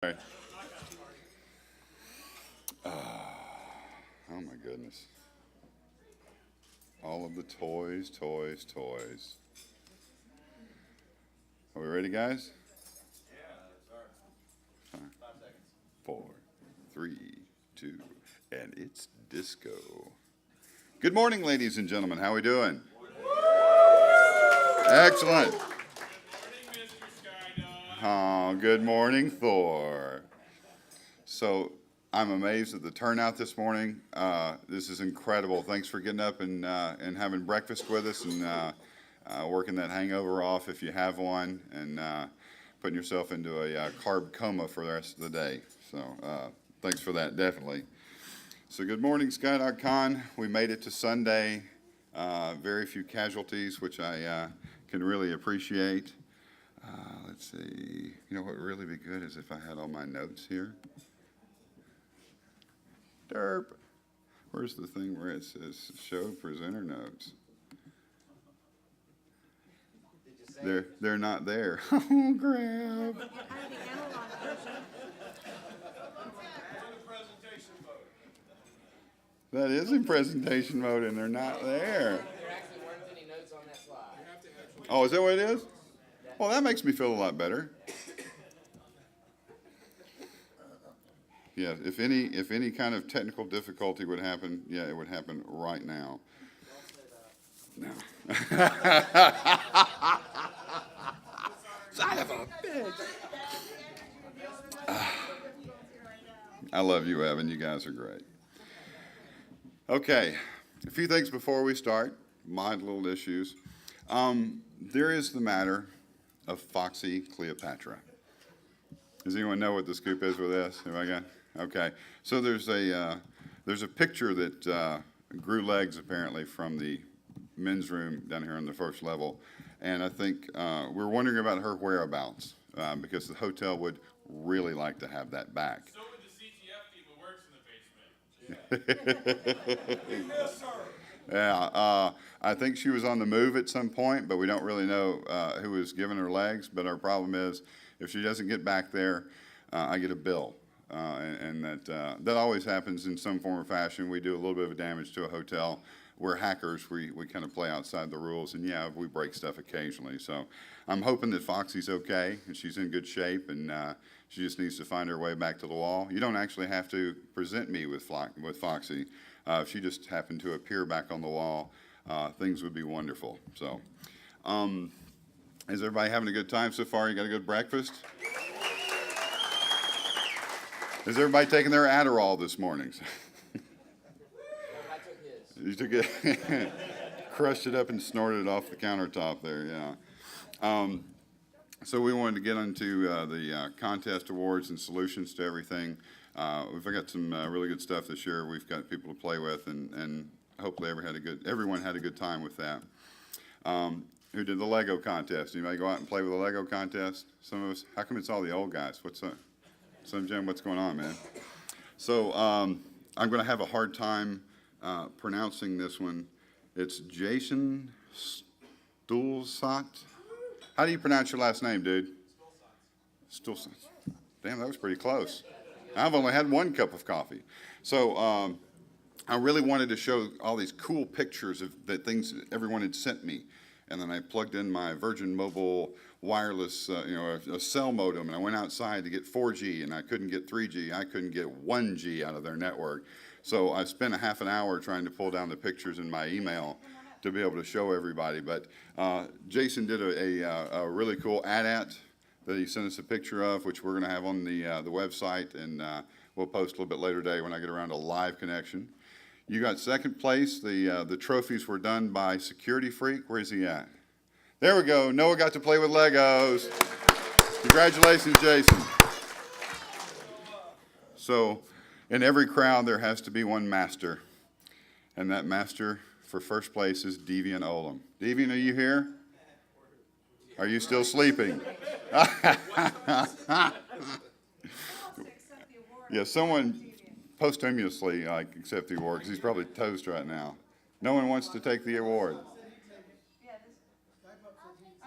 Right. Oh my goodness. All of the toys. Are we ready, guys? Yeah, 5 seconds. 4, 3, 2, and it's disco. Good morning, ladies and gentlemen. How are we doing? Excellent. Oh, good morning, Thor. So I'm amazed at the turnout this morning. This is incredible. Thanks for getting up and having breakfast with us and working that hangover off if you have one, and putting yourself into a carb coma for the rest of the day. So thanks for that, definitely. So good morning, SkyDogCon. We made it to Sunday. Very few casualties, which I can really appreciate. Let's see. You know what would really be good is if I had all my notes here. Derp. Where's the thing where it says show presenter notes? They're not there. Oh, crap. That is in presentation mode, and they're not there. There actually weren't any notes on that slide. Oh, is that what it is? Well, that makes me feel a lot better. Yeah, if any kind of technical difficulty would happen, yeah, it would happen right now. No. Son of a bitch. I love you, Evan. You guys are great. Okay, a few things before we start. Mild little issues. There is the matter of Foxy Cleopatra. Does anyone know what the scoop is with this? Anybody got? Okay, so there's a picture that grew legs apparently from the men's room down here on the first level, and I think we're wondering about her whereabouts because the hotel would really like to have that back. So would the CTF team who works in the basement. Yes, sir. Yeah, I think she was on the move at some point, but we don't really know who was giving her legs. But our problem is, if she doesn't get back there, I get a bill, and that always happens in some form or fashion. We do a little bit of damage to a hotel. We're hackers. We kind of play outside the rules, and yeah, we break stuff occasionally. So I'm hoping that Foxy's okay and she's in good shape, and she just needs to find her way back to the wall. You don't actually have to present me with Foxy. If she just happened to appear back on the wall, things would be wonderful. So, is everybody having a good time so far? You got a good breakfast? Is everybody taking their Adderall this morning? I took his. You took it, crushed it up and snorted it off the countertop there, yeah. So we wanted to get into the contest awards and solutions to everything. We've got some really good stuff this year. We've got people to play with, and hopefully everyone had a good time with that. Who did the Lego contest? Anybody go out and play with the Lego contest? Some of us. How come it's all the old guys? What's up? Jim, what's going on, man? So I'm going to have a hard time pronouncing this one. It's Jason Stulsat. How do you pronounce your last name, dude? Stulsat. Damn, that was pretty close. I've only had one cup of coffee. So I really wanted to show all these cool pictures of the things that everyone had sent me. And then I plugged in my Virgin Mobile wireless, a cell modem, and I went outside to get 4G, and I couldn't get 3G. I couldn't get 1G out of their network. So I spent a half an hour trying to pull down the pictures in my email to be able to show everybody. But Jason did a really cool AT-AT that he sent us a picture of, which we're going to have on the website, and we'll post a little bit later today when I get around to live connection. You got second place. The trophies were done by Security Freak. Where is he at? There we go. Noah got to play with Legos. Congratulations, Jason. So in every crowd, there has to be one master, and that master for first place is Deviant Olam. Deviant, are you here? Are you still sleeping? Yeah, someone posthumously accept the award because he's probably toast right now. No one wants to take the award. All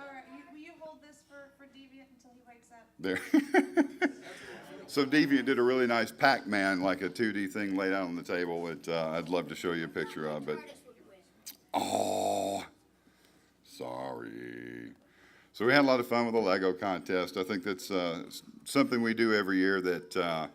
right, will you hold this for Deviant until he wakes up? There. So Deviant did a really nice Pac-Man, like a 2D thing laid out on the table that I'd love to show you a picture of, but oh, sorry. So we had a lot of fun with the Lego contest. I think that's something we do every year that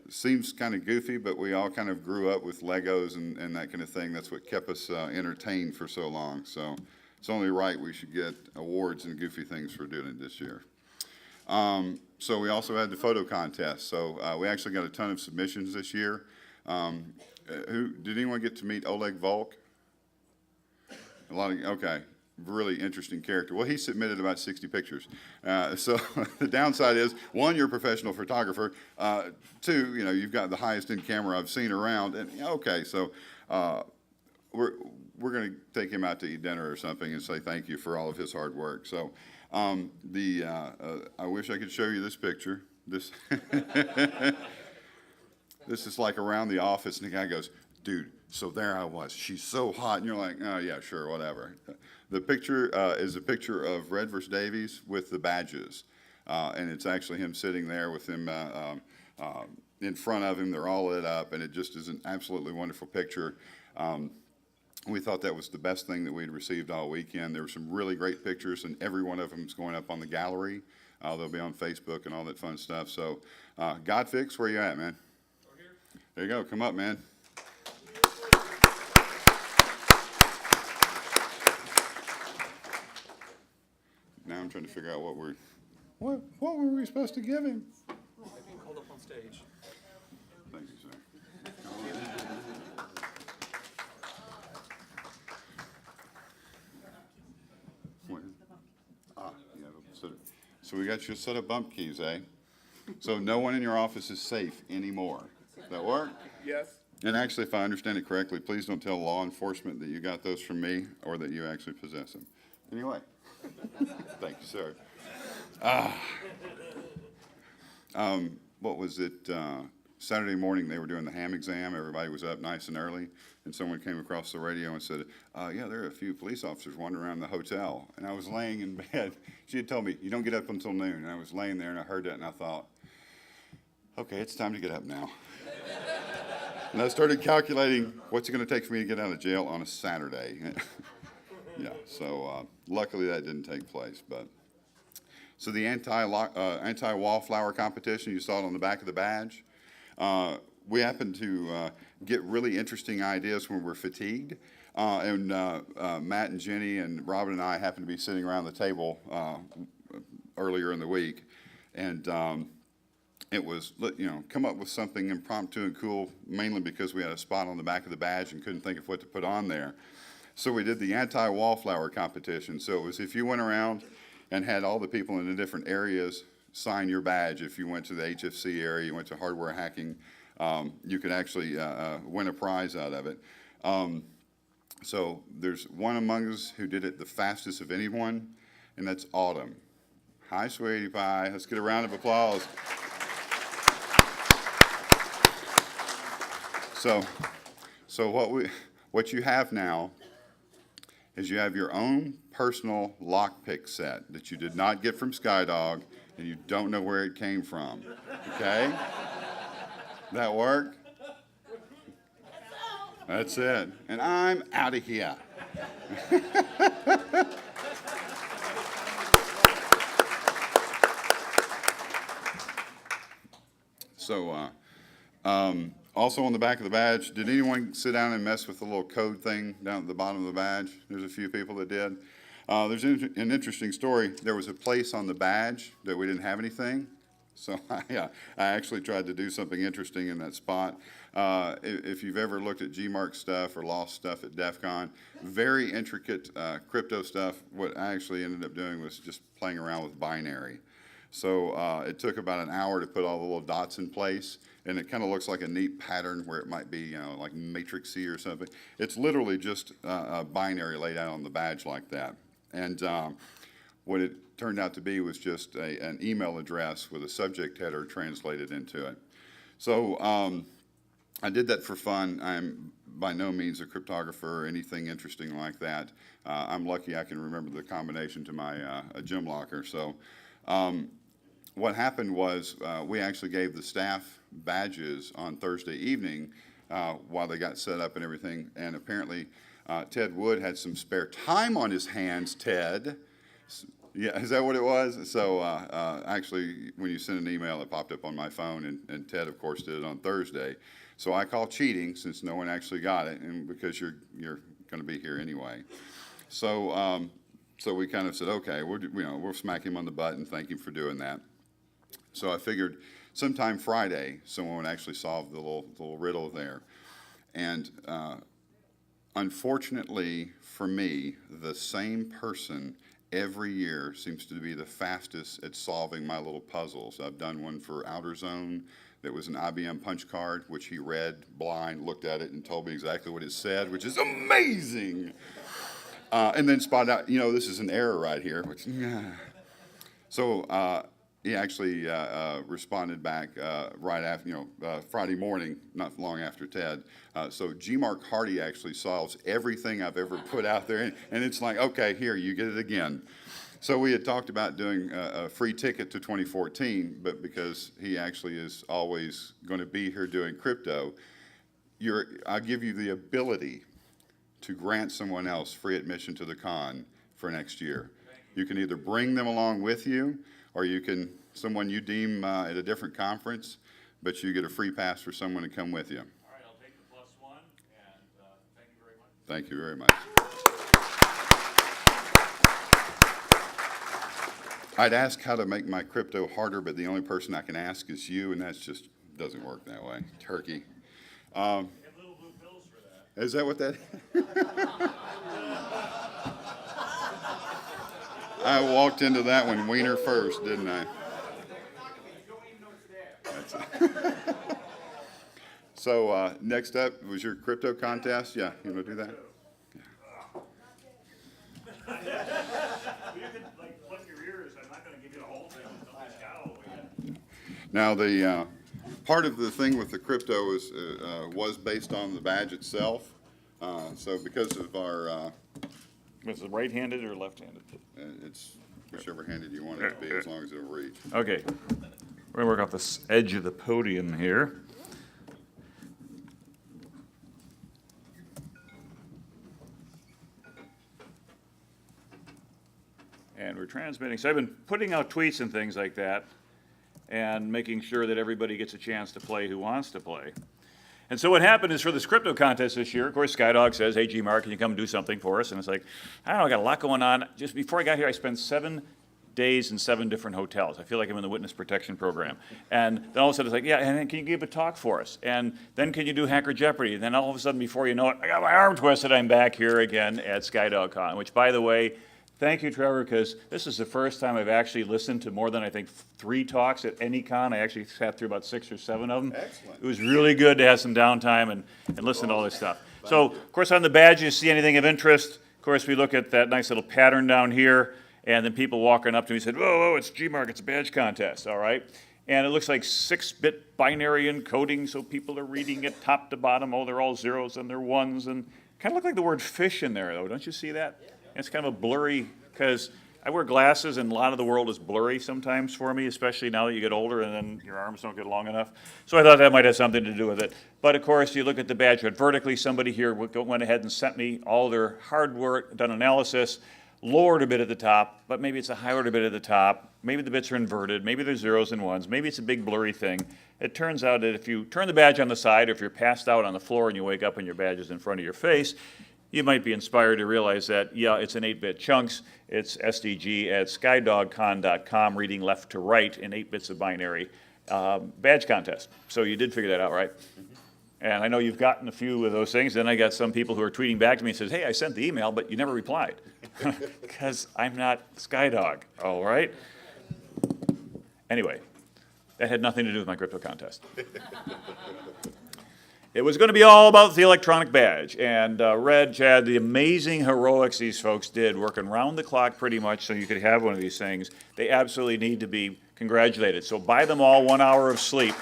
seems kind of goofy, but we all kind of grew up with Legos and that kind of thing. That's what kept us entertained for so long. So it's only right we should get awards and goofy things for doing it this year. So we also had the photo contest. So we actually got a ton of submissions this year. Did anyone get to meet Oleg Volk? Okay. Really interesting character. Well, he submitted about 60 pictures. So the downside is, one, you're a professional photographer. Two, you've got the highest end camera I've seen around. And okay, so we're going to take him out to eat dinner or something and say thank you for all of his hard work. So I wish I could show you this picture. This this is like around the office, and the guy goes, "Dude, so there I was. She's so hot." And you're like, "Oh, yeah, sure, whatever." The picture is a picture of Red vs. Davies with the badges. And it's actually him sitting there with him in front of him. They're all lit up, and it just is an absolutely wonderful picture. We thought that was the best thing that we'd received all weekend. There were some really great pictures, and every one of them is going up on the gallery. They'll be on Facebook and all that fun stuff. So, Godfix, where you at, man? There you go. Come up, man. Now I'm trying to figure out what were we supposed to give him? They're being called up on stage. Thank you, sir. So we got you a set of bump keys, eh? So no one in your office is safe anymore. Does that work? Yes. And actually, if I understand it correctly, please don't tell law enforcement that you got those from me or that you actually possess them. Anyway. Thank you, sir. What was it? Saturday morning, they were doing the ham exam. Everybody was up nice and early, and someone came across the radio and said, yeah, there are a few police officers wandering around the hotel. And I was laying in bed. She had told me, you don't get up until noon. And I was laying there, and I heard that, and I thought, okay, it's time to get up now. And I started calculating, what's it going to take for me to get out of jail on a Saturday? Yeah, so luckily that didn't take place. But so the Anti-Wallflower Competition, you saw it on the back of the badge. We happen to get really interesting ideas when we're fatigued. And Matt and Jenny and Robin and I happened to be sitting around the table earlier in the week. And it was, come up with something impromptu and cool, mainly because we had a spot on the back of the badge and couldn't think of what to put on there. So we did the Anti-Wallflower Competition. So it was if you went around and had all the people in the different areas sign your badge. If you went to the HFC area, you went to hardware hacking, you could actually win a prize out of it. So there's one among us who did it the fastest of anyone, and that's Autumn. Hi, sweetie pie. Let's get a round of applause. So what you have now is you have your own personal lockpick set that you did not get from SkyDog, and you don't know where it came from. Okay? That work? That's it. And I'm out of here. So, also on the back of the badge, did anyone sit down and mess with the little code thing down at the bottom of the badge? There's a few people that did. There's an interesting story. There was a place on the badge that we didn't have anything. So I actually tried to do something interesting in that spot. If you've ever looked at Gmark stuff or lost stuff at DEF CON, very intricate crypto stuff, what I actually ended up doing was just playing around with binary. So it took about an hour to put all the little dots in place, and it kind of looks like a neat pattern where it might be, like matrixy or something. It's literally just a binary laid out on the badge like that. And what it turned out to be was just an email address with a subject header translated into it. So I did that for fun. I'm by no means a cryptographer or anything interesting like that. I'm lucky I can remember the combination to my gym locker. So what happened was we actually gave the staff badges on Thursday evening while they got set up and everything. And apparently Ted Wood had some spare time on his hands, Ted. Yeah, is that what it was? So actually, when you sent an email, it popped up on my phone, and Ted, of course, did it on Thursday. So I call cheating since no one actually got it, and because you're going to be here anyway. So so we kind of said, okay, we'll smack him on the butt and thank him for doing that. So I figured sometime Friday, someone would actually solve the little riddle there. And unfortunately for me, the same person every year seems to be the fastest at solving my little puzzles. I've done one for Outer Zone that was an IBM punch card, which he read blind, looked at it, and told me exactly what it said, which is amazing. And then spotted out, this is an error right here. Which, so he actually responded back right after, Friday morning, not long after Ted. So G. Mark Hardy actually solves everything I've ever put out there, and it's like, okay, here, you get it again. So we had talked about doing a free ticket to 2014, but because he actually is always going to be here doing crypto, I'll give you the ability to grant someone else free admission to the con for next year. You can either bring them along with you, or you can, someone you deem at a different conference, but you get a free pass for someone to come with you. All right, I'll take the +1, and thank you very much. Thank you very much. I'd ask how to make my crypto harder, but the only person I can ask is you, and that's just doesn't work that way. Turkey. We have little blue pills for that. Is that what that? I walked into that one wiener first, didn't I? So next up was your crypto contest. Yeah, you want to do that? You can plug your ears. I'm not going to give you the whole thing. Nobody's got all the way yet. Now the part of the thing with the crypto was based on the badge itself. So because of our Was it right-handed or left-handed? it's whichever handed you want it to be, as long as it'll reach. Okay. We're going to work off this edge of the podium here. And we're transmitting. So I've been putting out tweets and things like that and making sure that everybody gets a chance to play who wants to play. And so what happened is for this crypto contest this year, of course, SkyDog says, hey, G-Mark, can you come do something for us? And it's like, I don't know, I got a lot going on. Just before I got here, I spent 7 days in 7 different hotels. I feel like I'm in the witness protection program. And then all of a sudden it's like, yeah, and then can you give a talk for us? And then can you do Hacker Jeopardy? And then all of a sudden, before you know it, I got my arm twisted, I'm back here again at SkyDogCon, which, by the way, thank you, Trevor, because this is the first time I've actually listened to more than, I think, 3 talks at any con. I actually sat through about 6 or 7 of them. Excellent. It was really good to have some downtime and listen to all this stuff. So, of course, on the badge, you see anything of interest. Of course, we look at that nice little pattern down here, and then people walking up to me said, whoa, whoa, it's G-Mark, it's a badge contest, all right? And it looks like 6-bit binary encoding, so people are reading it top to bottom. Oh, they're all zeros and they're ones, and kind of look like the word fish in there, though. Don't you see that? It's kind of a blurry, because I wear glasses, and a lot of the world is blurry sometimes for me, especially now that you get older and then your arms don't get long enough. So I thought that might have something to do with it. But of course, you look at the badge right vertically. Somebody here went ahead and sent me all their hard work, done analysis, lowered a bit at the top, but maybe it's a higher a bit at the top. Maybe the bits are inverted. Maybe there's zeros and ones. Maybe it's a big blurry thing. It turns out that if you turn the badge on the side, or if you're passed out on the floor and you wake up and your badge is in front of your face, you might be inspired to realize that, yeah, it's in 8-bit chunks. It's SDG at SkyDogCon.com, reading left to right in 8 bits of binary badge contest. So you did figure that out, right? And I know you've gotten a few of those things. Then I got some people who are tweeting back to me and says, hey, I sent the email, but you never replied. Because I'm not SkyDog, all right? Anyway, that had nothing to do with my crypto contest. It was going to be all about the electronic badge. And Red, Chad, the amazing heroics these folks did, working round the clock pretty much so you could have one of these things, they absolutely need to be congratulated. So buy them all 1 hour of sleep,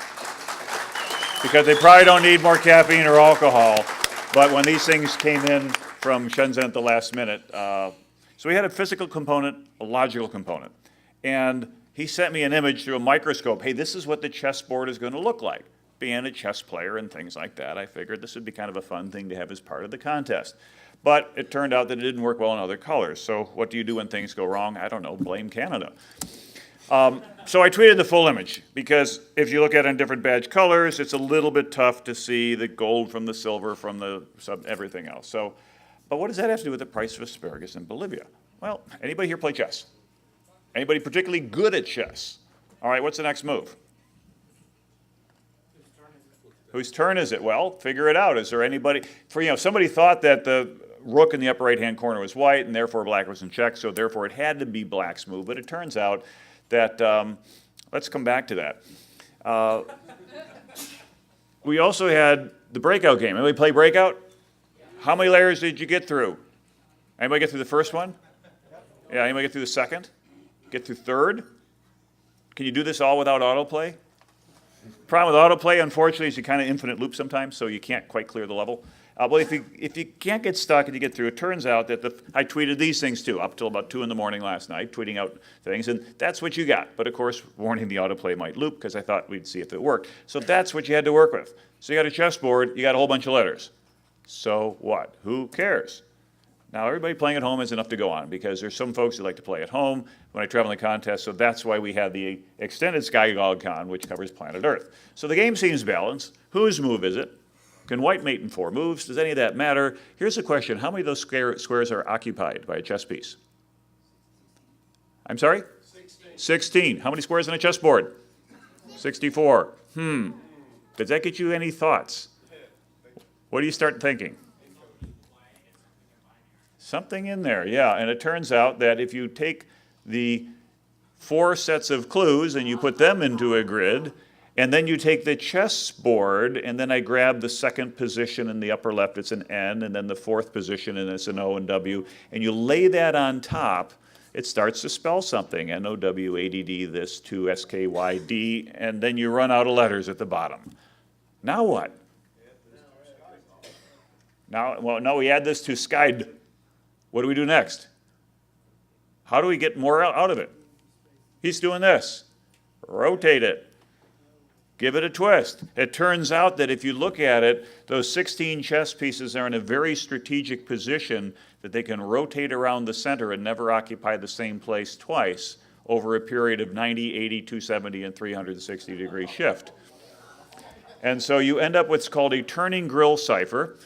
because they probably don't need more caffeine or alcohol. But when these things came in from Shenzhen at the last minute, so we had a physical component, a logical component. And He sent me an image through a microscope. Hey, this is what the chessboard is going to look like. Being a chess player and things like that, I figured this would be kind of a fun thing to have as part of the contest. But it turned out that it didn't work well in other colors. So what do you do when things go wrong? I don't know, blame Canada. So I tweeted the full image, because if you look at it in different badge colors, it's a little bit tough to see the gold from the silver from the everything else. So, but what does that have to do with the price of asparagus in Bolivia? Well, anybody here play chess? Anybody particularly good at chess? All right, what's the next move? Whose turn is it? Well, figure it out. Is there anybody, somebody thought that the rook in the upper right-hand corner was white, and therefore black was in check, so therefore it had to be black's move, but it turns out that, let's come back to that. We also had the breakout game. Anybody play breakout? How many layers did you get through? Anybody get through the first one? Yeah, anybody get through the second? Get through third? Can you do this all without autoplay? Problem with autoplay, unfortunately, is you kind of infinite loop sometimes, so you can't quite clear the level. But if you can't get stuck and you get through, it turns out that I tweeted these things too, up till about 2 in the morning last night, tweeting out things, and that's what you got. But of course, warning the autoplay might loop, because I thought we'd see if it worked. So that's what you had to work with. So you got a chessboard, you got a whole bunch of letters. So what? Who cares? Now, everybody playing at home is enough to go on, because there's some folks who like to play at home when I travel in the contest, so that's why we have the extended SkyDogCon, which covers planet Earth. So the game seems balanced. Whose move is it? Can white mate in 4 moves? Does any of that matter? Here's the question. How many of those squares are occupied by a chess piece? I'm sorry? 16. How many squares on a chessboard? 64. Does that get you any thoughts? What do you start thinking? Something in there, yeah. And it turns out that if you take the 4 sets of clues and you put them into a grid, and then you take the chessboard, and then I grab the second position in the upper left, it's an N, and then the 4th position, and it's an O and W, and you lay that on top, it starts to spell something, N-O-W-A-D-D, this, 2, S-K-Y-D, and then you run out of letters at the bottom. Now what? Now we add this to SkyD. What do we do next? How do we get more out of it? He's doing this. Rotate it. Give it a twist. It turns out that if you look at it, those 16 chess pieces are in a very strategic position that they can rotate around the center and never occupy the same place twice over a period of 90, 80, 270, and 360-degree shift. And so you end up with what's called a turning grill cipher.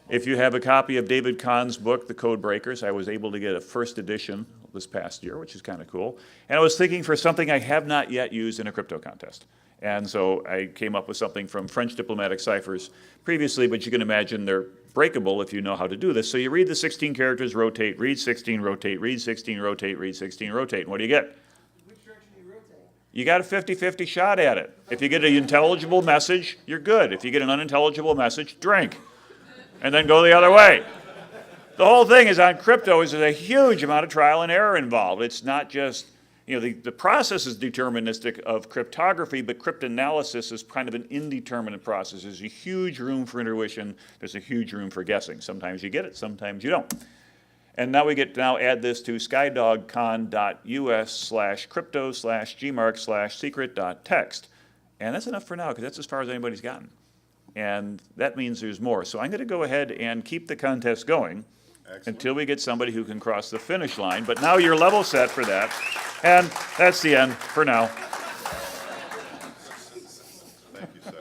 If you have a copy of David Kahn's book, The Code Breakers, I was able to get a first edition this past year, which is kind of cool. And I was thinking for something I have not yet used in a crypto contest. And so I came up with something from French diplomatic ciphers previously, but you can imagine they're breakable if you know how to do this. So you read the 16 characters, rotate, read 16, rotate, read 16, rotate, read 16, rotate. And what do you get? Which direction do you rotate? You got a 50-50 shot at it. If you get an intelligible message, you're good. If you get an unintelligible message, drink. And then go the other way. The whole thing is on crypto is there's a huge amount of trial and error involved. It's not just, the process is deterministic of cryptography, but cryptanalysis is kind of an indeterminate process. There's a huge room for intuition. There's a huge room for guessing. Sometimes you get it, sometimes you don't. And now we get to add this to skydogcon.us/crypto/gmark/secret.text. And that's enough for now, because that's as far as anybody's gotten. And that means there's more. So I'm going to go ahead and keep the contest going until we get somebody who can cross the finish line. But now you're level set for that. And that's the end for now. Thank you, sir.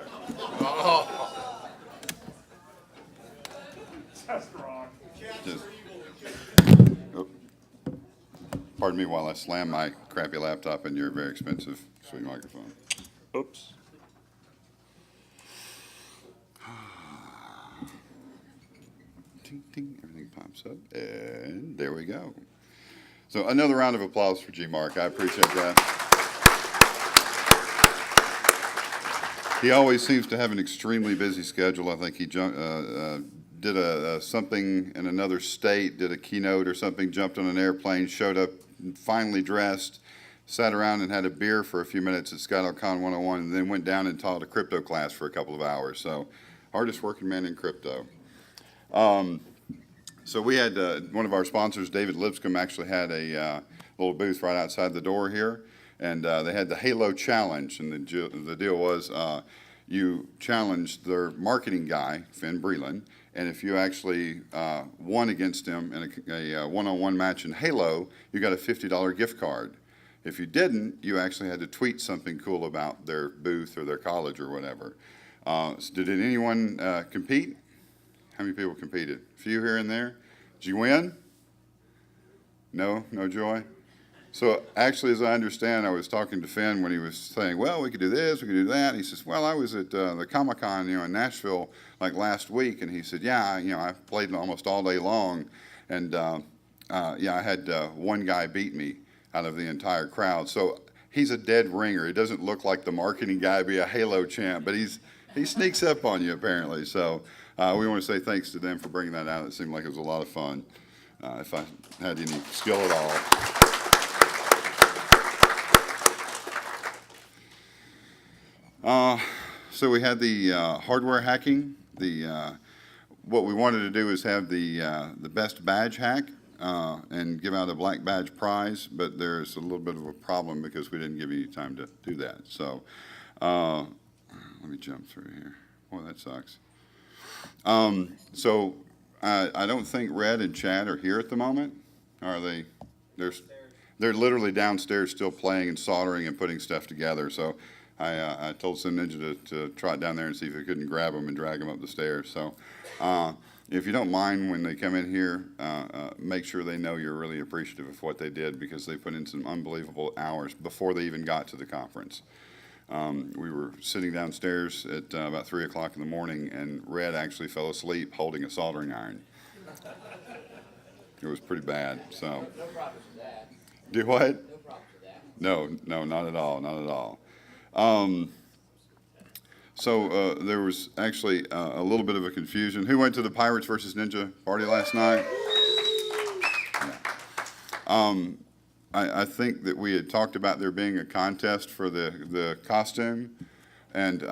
That's wrong. Just, oh, pardon me while I slam my crappy laptop into your very expensive sweet microphone. Oops. Ting, ting, everything pops up, and there we go. So another round of applause for G-Mark. I appreciate that. He always seems to have an extremely busy schedule. I think he did something in another state, did a keynote or something, jumped on an airplane, showed up finely dressed, sat around and had a beer for a few minutes at SkyDogCon2013, and then went down and taught a crypto class for a couple of hours. So hardest working man in crypto. So we had one of our sponsors, David Lipscomb, actually had a little booth right outside the door here. And they had the Halo Challenge, and the deal was you challenged their marketing guy, Finn Breland, and if you actually won against him in a one-on-one match in Halo, you got a $50 gift card. If you didn't, you actually had to tweet something cool about their booth or their college or whatever. So did anyone compete? How many people competed? A few here and there. Did you win? No? No joy? So actually, as I understand, I was talking to Finn when he was saying, well, we could do this, we could do that. And he says, well, I was at the Comic-Con, in Nashville, like last week. And he said, yeah, I played almost all day long. And yeah, I had one guy beat me out of the entire crowd. So he's a dead ringer. He doesn't look like the marketing guy be a Halo champ, but he sneaks up on you apparently. So we want to say thanks to them for bringing that out. It seemed like it was a lot of fun, if I had any skill at all. So we had the hardware hacking. What we wanted to do is have the best badge hack and give out a black badge prize, but there's a little bit of a problem because we didn't give you time to do that. So let me jump through here. Boy, that sucks. So I don't think Red and Chad are here at the moment. Are they? They're literally downstairs still playing and soldering and putting stuff together. So I told Sim Ninja to trot down there and see if he couldn't grab them and drag them up the stairs. So if you don't mind when they come in here, make sure they know you're really appreciative of what they did because they put in some unbelievable hours before they even got to the conference. We were sitting downstairs at about 3 o'clock in the morning, and Red actually fell asleep holding a soldering iron. It was pretty bad. So. No problems with that. Do what? No problems with that. No, not at all, not at all. So there was actually a little bit of a confusion. Who went to the Pirates versus Ninja party last night? Yeah. I think that we had talked about there being a contest for the costume, and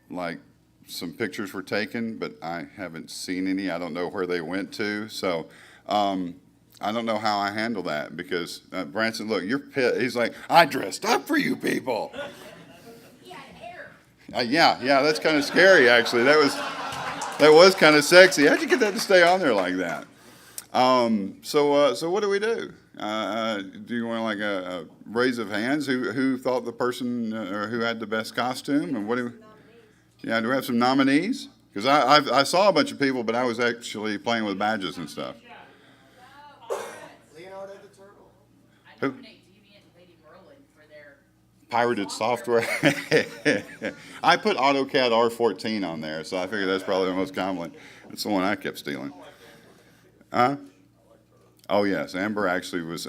like some pictures were taken, but I haven't seen any. I don't know where they went to. So I don't know how I handle that because Branson, look, you're pissed. He's like, I dressed up for you people. Yeah, that's kind of scary, actually. That was kind of sexy. How'd you get that to stay on there like that? So what do we do? Do you want like a raise of hands? Who thought the person or who had the best costume? And do we have some nominees? Because I saw a bunch of people, but I was actually playing with badges and stuff. Leonardo the Turtle. I nominate Deviant and Lady Merlin for their Pirated software. I put AutoCAD R14 on there, so I figured that's probably the most common one. That's the one I kept stealing. Huh? Oh, yes. Amber actually was,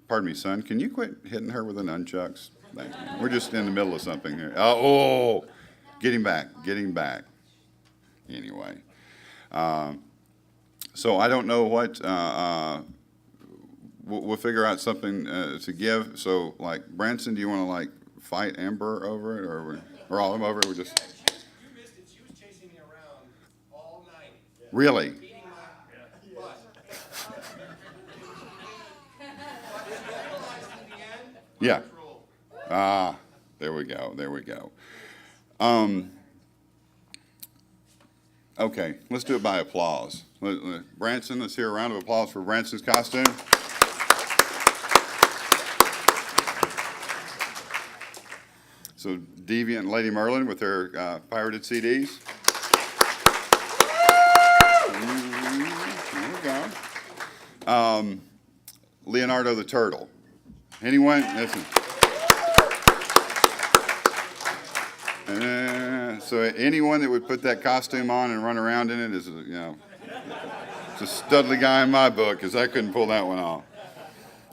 pardon me, son, can you quit hitting her with the nunchucks? Thank you. We're just in the middle of something here. Oh, getting back. Anyway. So I don't know what, we'll figure out something to give. So, like, Branson, do you want to, like, fight Amber over it, or all of them over it? We're just... You missed it. She was chasing me around all night. Really? Beating my butt. But she realized in the end, Yeah. control. There we go. Okay, let's do it by applause. Branson, let's hear a round of applause for Branson's costume. So Deviant and Lady Merlin with their pirated CDs. There we go. Leonardo the Turtle. Anyone? Listen. So anyone that would put that costume on and run around in it is, it's a studly guy in my book because I couldn't pull that one off.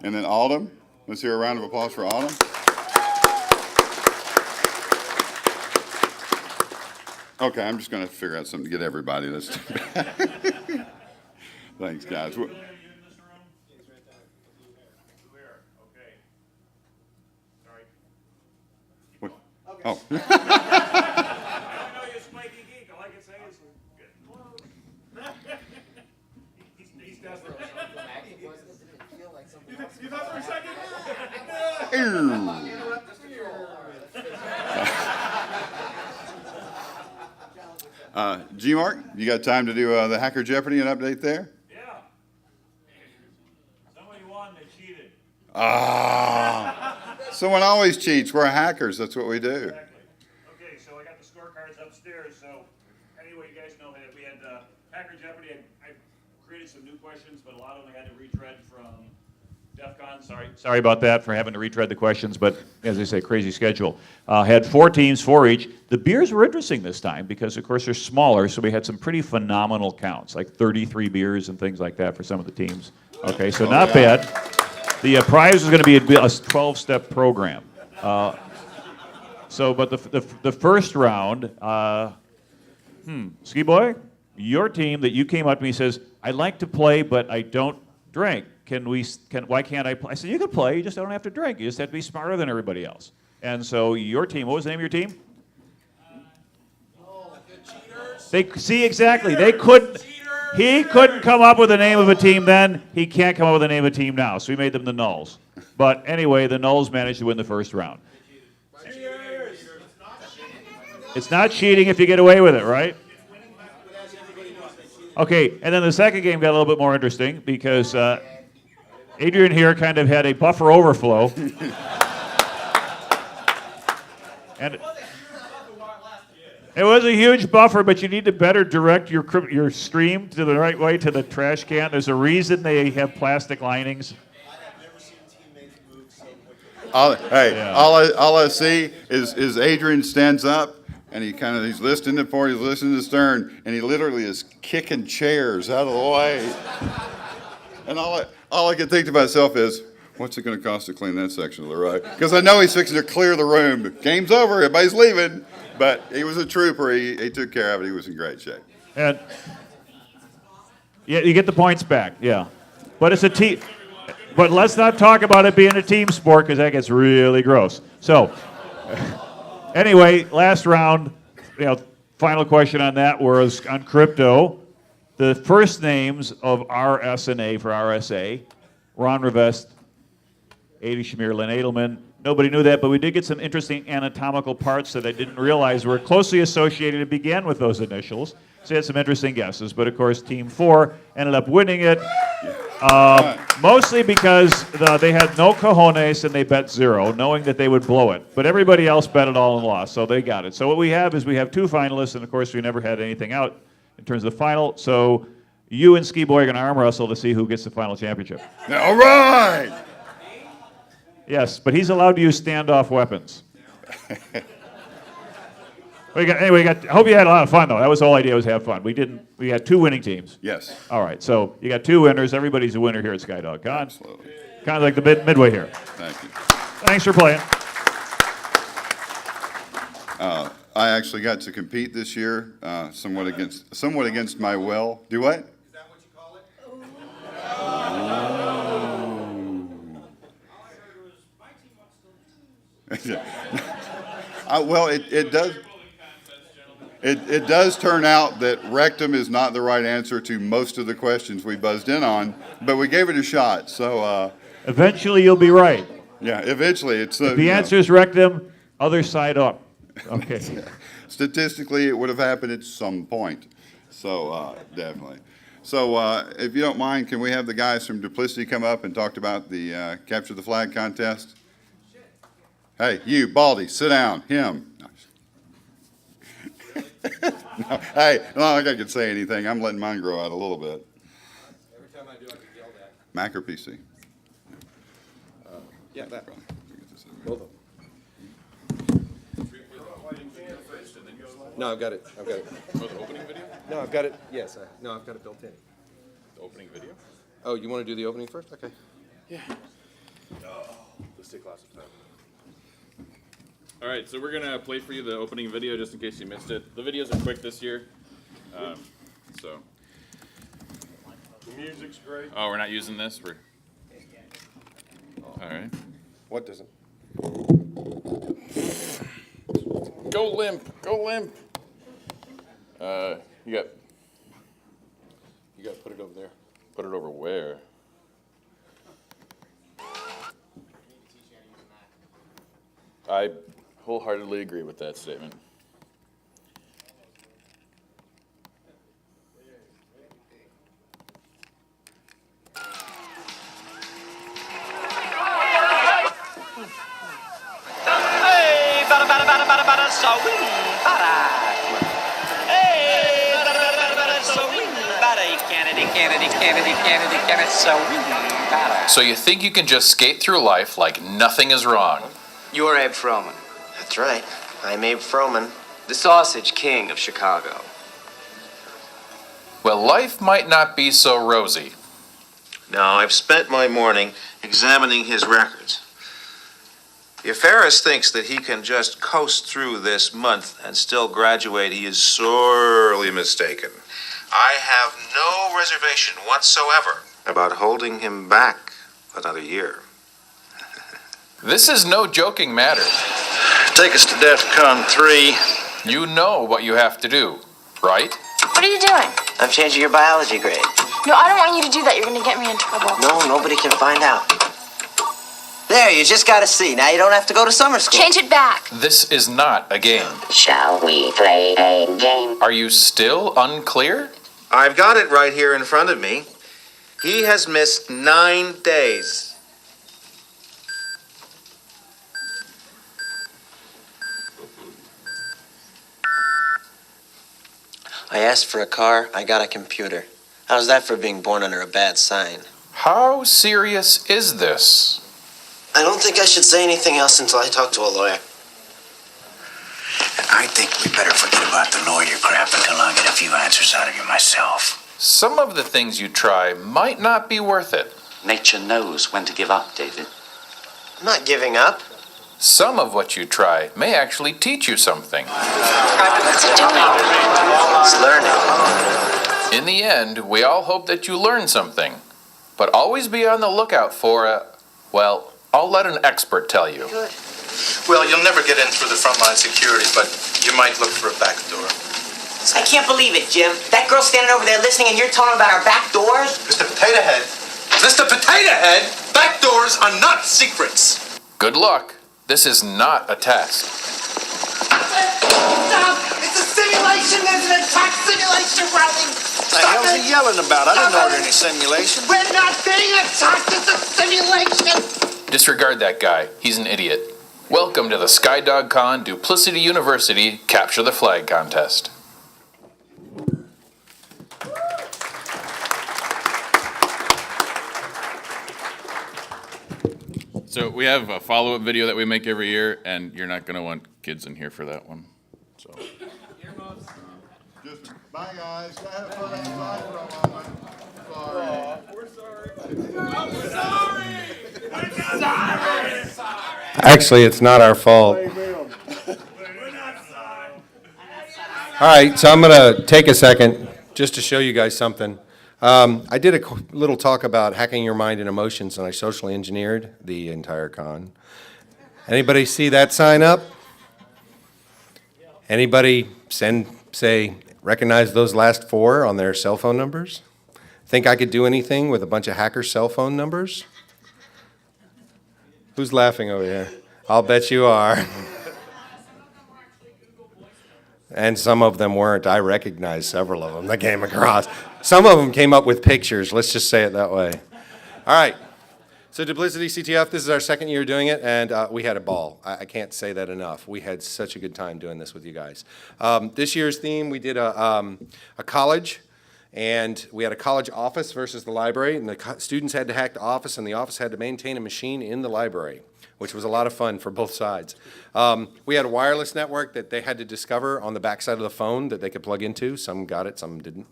And then Autumn. Let's hear a round of applause for Autumn. Okay, I'm just going to figure out something to get everybody this time. Thanks, guys. What? Oh. I know you're a spiky geek. All I can say is good. He's desperate. Acting wasn't it? Didn't it feel like something else? You thought for a second? Ew. G-Mark, you got time to do the Hacker Jeopardy and update there? Yeah. Somebody won, they cheated. Ah, someone always cheats. We're hackers. That's what we do. Exactly. Okay, so I got the scorecards upstairs, so anyway, you guys know that we had Hacker Jeopardy. I created some new questions, but a lot of them I had to retread from DEF CON. Sorry about that for having to retread the questions, but as I say, crazy schedule. Had 4 teams, 4 each. The beers were interesting this time because, of course, they're smaller, so we had some pretty phenomenal counts, like 33 beers and things like that for some of the teams. Okay, so not bad. The prize was going to be a 12-step program. But the first round, Ski Boy, your team that you came up to me says, I like to play, but I don't drink. Why can't I play? I said, you can play, you just don't have to drink. You just have to be smarter than everybody else. And so your team, what was the name of your team? Exactly. He couldn't come up with the name of a team then. He can't come up with the name of a team now. So we made them the Nulls. But anyway, the Nulls managed to win the first round. It's not cheating if you get away with it, right? Okay, and then the second game got a little bit more interesting because Adrian here kind of had a buffer overflow. And it was a huge buffer, but you need to better direct your stream to the right way to the trash can. There's a reason they have plastic linings. All I see is Adrian stands up and he's listening to Ford, he's listening to Stern, and he literally is kicking chairs out of the way. And all I can think to myself is, what's it going to cost to clean that section to the right? Because I know he's fixing to clear the room. Game's over, everybody's leaving. But he was a trooper. He took care of it. He was in great shape. And yeah, you get the points back. Yeah, but it's a team. But let's not talk about it being a team sport because that gets really gross. So anyway, last round. Final question on that was on crypto. The first names of RSNA for RSA, Ron Rivest, Adi Shamir, Len Edelman. Nobody knew that, but we did get some interesting anatomical parts that I didn't realize were closely associated to begin with those initials. So you had some interesting guesses, but of course Team 4 ended up winning it, mostly because they had no cojones and they bet 0, knowing that they would blow it. But everybody else bet it all and lost, so they got it. So what we have is we have 2 finalists, and of course we never had anything out in terms of the final. So you and Ski Boy are going to arm wrestle to see who gets the final championship. All right! Yes, but he's allowed to use standoff weapons. I hope you had a lot of fun, though. That was the whole idea, was have fun. We had 2 winning teams. Yes. All right, so you got 2 winners. Everybody's a winner here at SkyDogCon. Absolutely. Kind of like the midway here. Thank you. Thanks for playing. I actually got to compete this year, somewhat against my will. Do what? Is that what you call it? Well, it does. It does turn out that rectum is not the right answer to most of the questions we buzzed in on, but we gave it a shot. So Eventually you'll be right. yeah, eventually it's The answer is rectum, other side up. Okay. Statistically, it would have happened at some point. So definitely. So if you don't mind, can we have the guys from Duplicity come up and talk about the Capture the Flag contest? Hey, you, Baldy, sit down. Him. No, hey, not like I could say anything. I'm letting mine grow out a little bit. Every time I do, I get yelled at. Mac or PC? Yeah, that. Both. No, I've got it. For the opening video? No, I've got it. Yes, I've got it built in. The opening video? Oh, you want to do the opening first? Okay. Let's take lots of time. All right, so we're gonna play for you the opening video just in case you missed it. The videos are quick this year, so. The music's great. Oh, we're not using this. We're. All right. What doesn't? Go limp. Go limp. You got to put it over there. Put it over where? I wholeheartedly agree with that statement. So you think you can just skate through life like nothing is wrong? You're Abe Froman. That's right. I'm Abe Froman. The Sausage King of Chicago. Well, life might not be so rosy. Now, I've spent my morning examining his records. If Ferris thinks that he can just coast through this month and still graduate, he is sorely mistaken. I have no reservation whatsoever about holding him back another year. This is no joking matter. Take us to DEFCON 3. You know what you have to do, right? What are you doing? I'm changing your biology grade. No, I don't want you to do that. You're going to get me in trouble. No, nobody can find out. There, you just got a C. Now you don't have to go to summer school. Change it back. This is not a game. Shall we play a game? Are you still unclear? I've got it right here in front of me. He has missed 9 days. I asked for a car, I got a computer. How's that for being born under a bad sign? How serious is this? I don't think I should say anything else until I talk to a lawyer. I think we better forget about the lawyer crap until I get a few answers out of you myself. Some of the things you try might not be worth it. Nature knows when to give up, David. I'm not giving up. Some of what you try may actually teach you something. What's it doing? It's learning. In the end, we all hope that you learn something. But always be on the lookout for well, I'll let an expert tell you. Good. Well, you'll never get in through the frontline security, but you might look for a back door. I can't believe it, Jim. That girl's standing over there listening and you're telling her about our back doors? Mr. Potato Head. Mr. Potato Head, back doors are not secrets. Good luck. This is not a test. Stop! It's a simulation! There's an attack simulation running! What the hell's he yelling about? I didn't order any simulation. We're not being attacked! It's a simulation! Disregard that guy. He's an idiot. Welcome to the SkyDogCon Duplicity University Capture the Flag Contest. So we have a follow-up video that we make every year, and you're not going to want kids in here for that one. So. Just, bye guys. I had a fun outside for a moment. Sorry. We're sorry! We're sorry! Actually, it's not our fault. We're not sorry. All right, so I'm going to take a second just to show you guys something. I did a little talk about hacking your mind and emotions, and I socially engineered the entire con. Anybody see that sign up? Anybody recognize those last 4 on their cell phone numbers? Think I could do anything with a bunch of hacker cell phone numbers? Who's laughing over here? I'll bet you are. And some of them weren't. I recognized several of them that came across. Some of them came up with pictures, let's just say it that way. All right, so Duplicity CTF, this is our second year doing it, and we had a ball. I can't say that enough. We had such a good time doing this with you guys. This year's theme, we did a college, and we had a college office versus the library, and the students had to hack the office, and the office had to maintain a machine in the library, which was a lot of fun for both sides. We had a wireless network that they had to discover on the backside of the phone that they could plug into. Some got it, some didn't.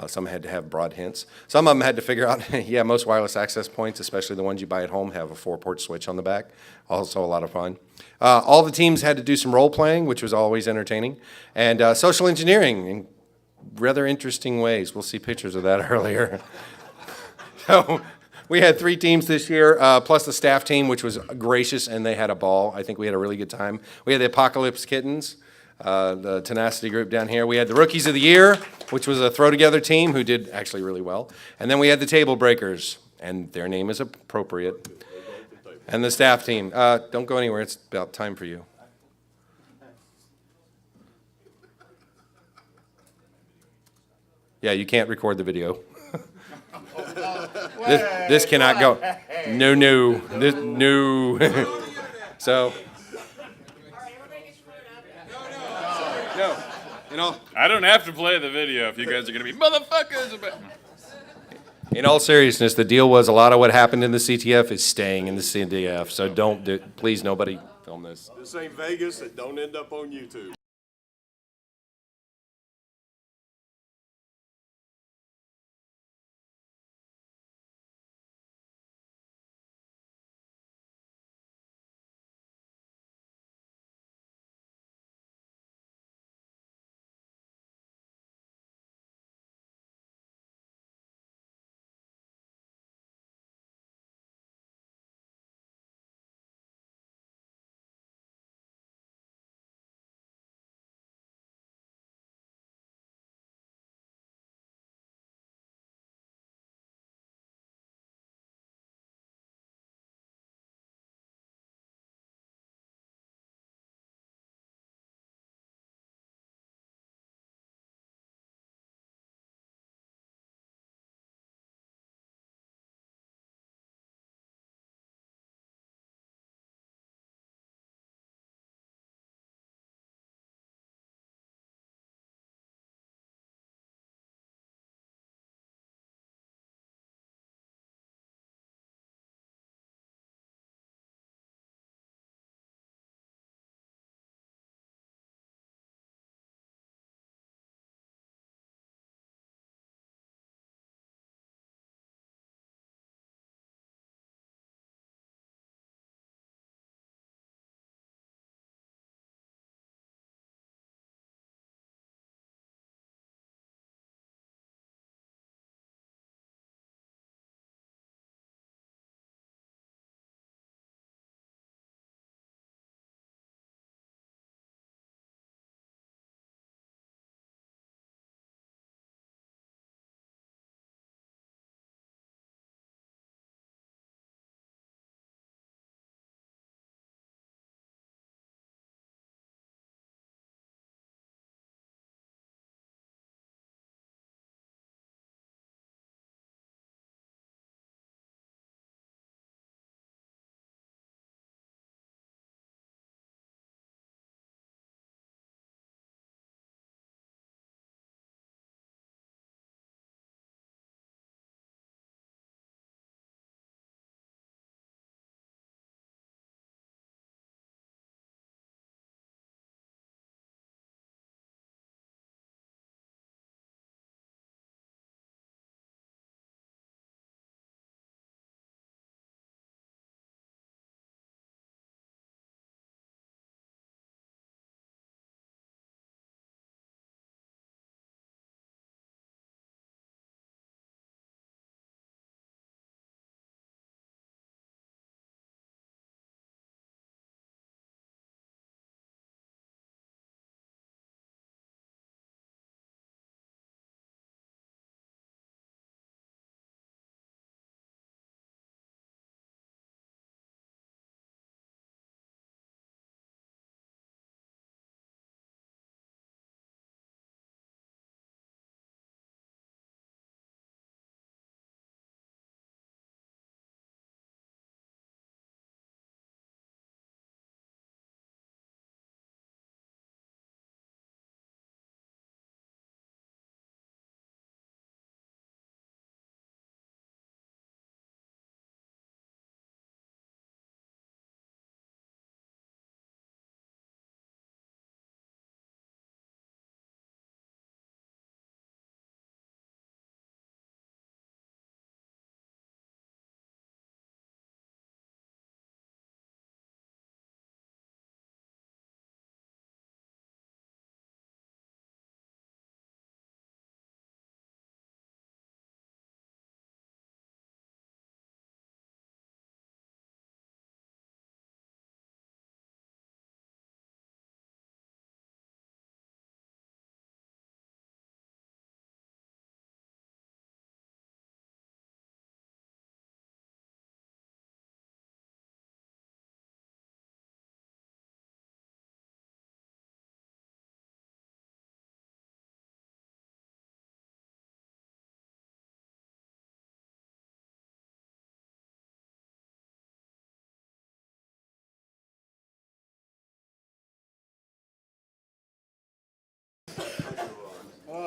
Some had to have broad hints. Some of them had to figure out, yeah, most wireless access points, especially the ones you buy at home, have a 4-port switch on the back. Also a lot of fun. All the teams had to do some role playing, which was always entertaining. And social engineering in rather interesting ways. We'll see pictures of that earlier. So we had 3 teams this year, plus the staff team, which was gracious, and they had a ball. I think we had a really good time. We had the Apocalypse Kittens, the Tenacity group down here. We had the Rookies of the Year, which was a throw-together team who did actually really well. And then we had the Table Breakers, and their name is appropriate. And the staff team. Don't go anywhere. It's about time for you. Yeah, you can't record the video. This cannot go. No. No. So. No, in all, I don't have to play the video if you guys are gonna be motherfuckers about. in all seriousness, the deal was a lot of what happened in the CTF is staying in the CTF. So don't do, please, nobody film this. This ain't Vegas, and don't end up on YouTube.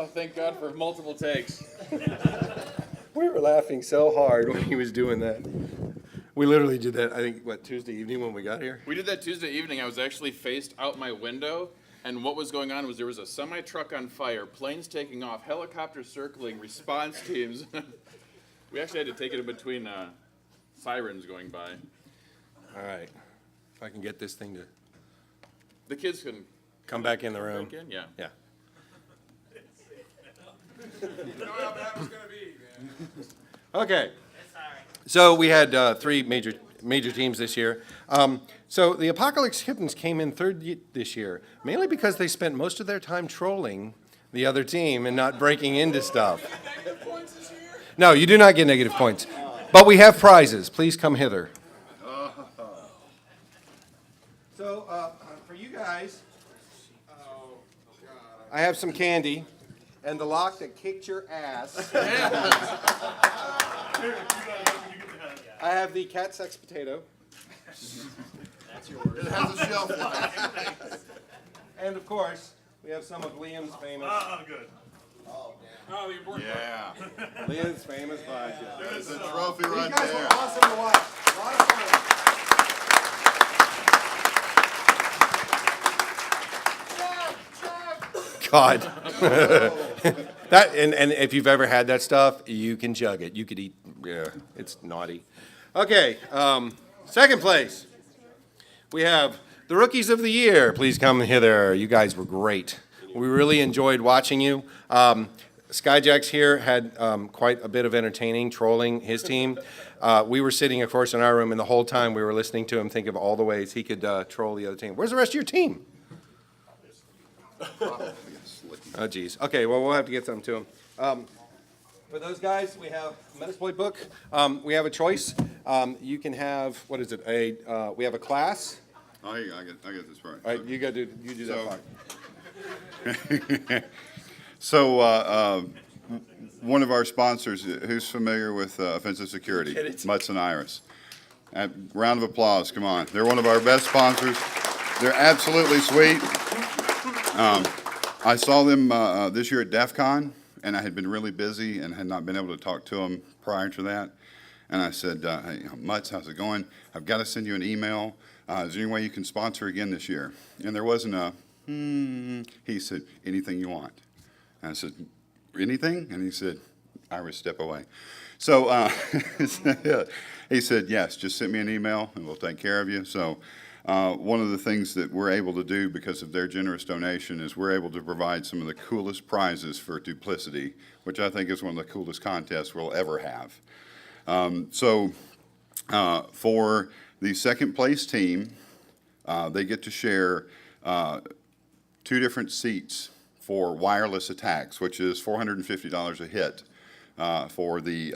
Oh, thank God for multiple takes. We were laughing so hard when he was doing that. We literally did that, I think, what, Tuesday evening when we got here? We did that Tuesday evening. I was actually faced out my window, and what was going on was there was a semi-truck on fire, planes taking off, helicopters circling, response teams. We actually had to take it in between sirens going by. All right. If I can get this thing to The kids can come back in the room. back in, yeah. Yeah. You know how bad it was gonna be, man. Okay. So we had three major teams this year. So the Apocalypse Kittens came in third this year, mainly because they spent most of their time trolling the other team and not breaking into stuff. Negative points this year? No, you do not get negative points. But we have prizes. Please come hither. So for you guys, I have some candy and the lock that kicked your ass. I have the cat sex potato. That's yours. It has a shelf life. And of course, we have some of Liam's famous. Oh, good. Oh, the important Yeah. Liam's famous vodka. There's a trophy These right guys there. were awesome to watch. A lot of fun. God. That and if you've ever had that stuff, you can jug it. You could eat. Yeah, it's naughty. Okay, second place. We have the Rookies of the Year. Please come hither. You guys were great. We really enjoyed watching you. Skyjack's here had quite a bit of entertaining, trolling his team. We were sitting, of course, in our room, and the whole time we were listening to him think of all the ways he could troll the other team. Where's the rest of your team? Oh, geez. Okay, well, we'll have to get something to him. For those guys, we have a Metasploit book. We have a choice. You can have, what is it, we have a class. Oh, I get this part. All right, you do that part. So, one of our sponsors, who's familiar with Offensive Security? Mutts and Iris. Round of applause, come on. They're one of our best sponsors. They're absolutely sweet. I saw them this year at DEF CON, and I had been really busy and had not been able to talk to them prior to that. And I said, hey, Mutts, how's it going? I've got to send you an email. Is there any way you can sponsor again this year? And there wasn't a, he said, anything you want. And I said, anything? And he said, Iris, step away. So he said, yes, just send me an email and we'll take care of you. So one of the things that we're able to do because of their generous donation is we're able to provide some of the coolest prizes for Duplicity, which I think is one of the coolest contests we'll ever have. For the second place team, they get to share 2 different seats for wireless attacks, which is $450 a hit for the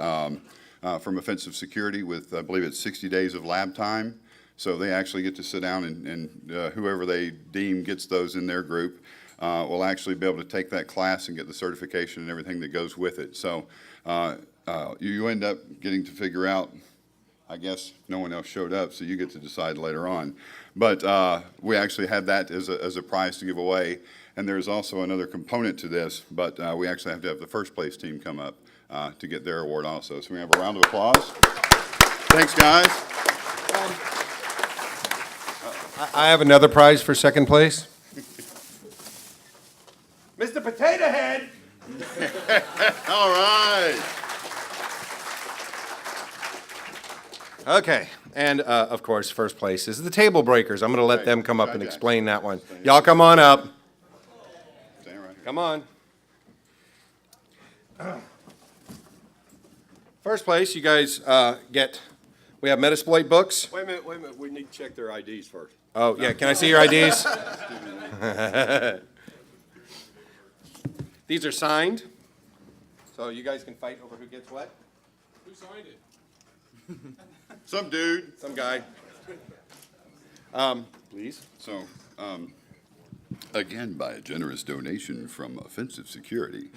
from Offensive Security with, I believe it's 60 days of lab time. So they actually get to sit down and whoever they deem gets those in their group will actually be able to take that class and get the certification and everything that goes with it. So you end up getting to figure out, I guess no one else showed up, so you get to decide later on. But we actually have that as a prize to give away. And there's also another component to this, but we actually have to have the first place team come up to get their award also. So we have a round of applause. Thanks, guys. I have another prize for second place. Mr. Potato Head. All right. Okay, and of course, first place is the Table Breakers. I'm going to let them come up and explain that one. Y'all come on up. Come on. First place, you guys get, we have Metasploit books. Wait a minute. We need to check their IDs first. Oh, yeah, can I see your IDs? These are signed, so you guys can fight over who gets what. Who signed it? Some dude. Some guy. Please. So, again, by a generous donation from Offensive Security.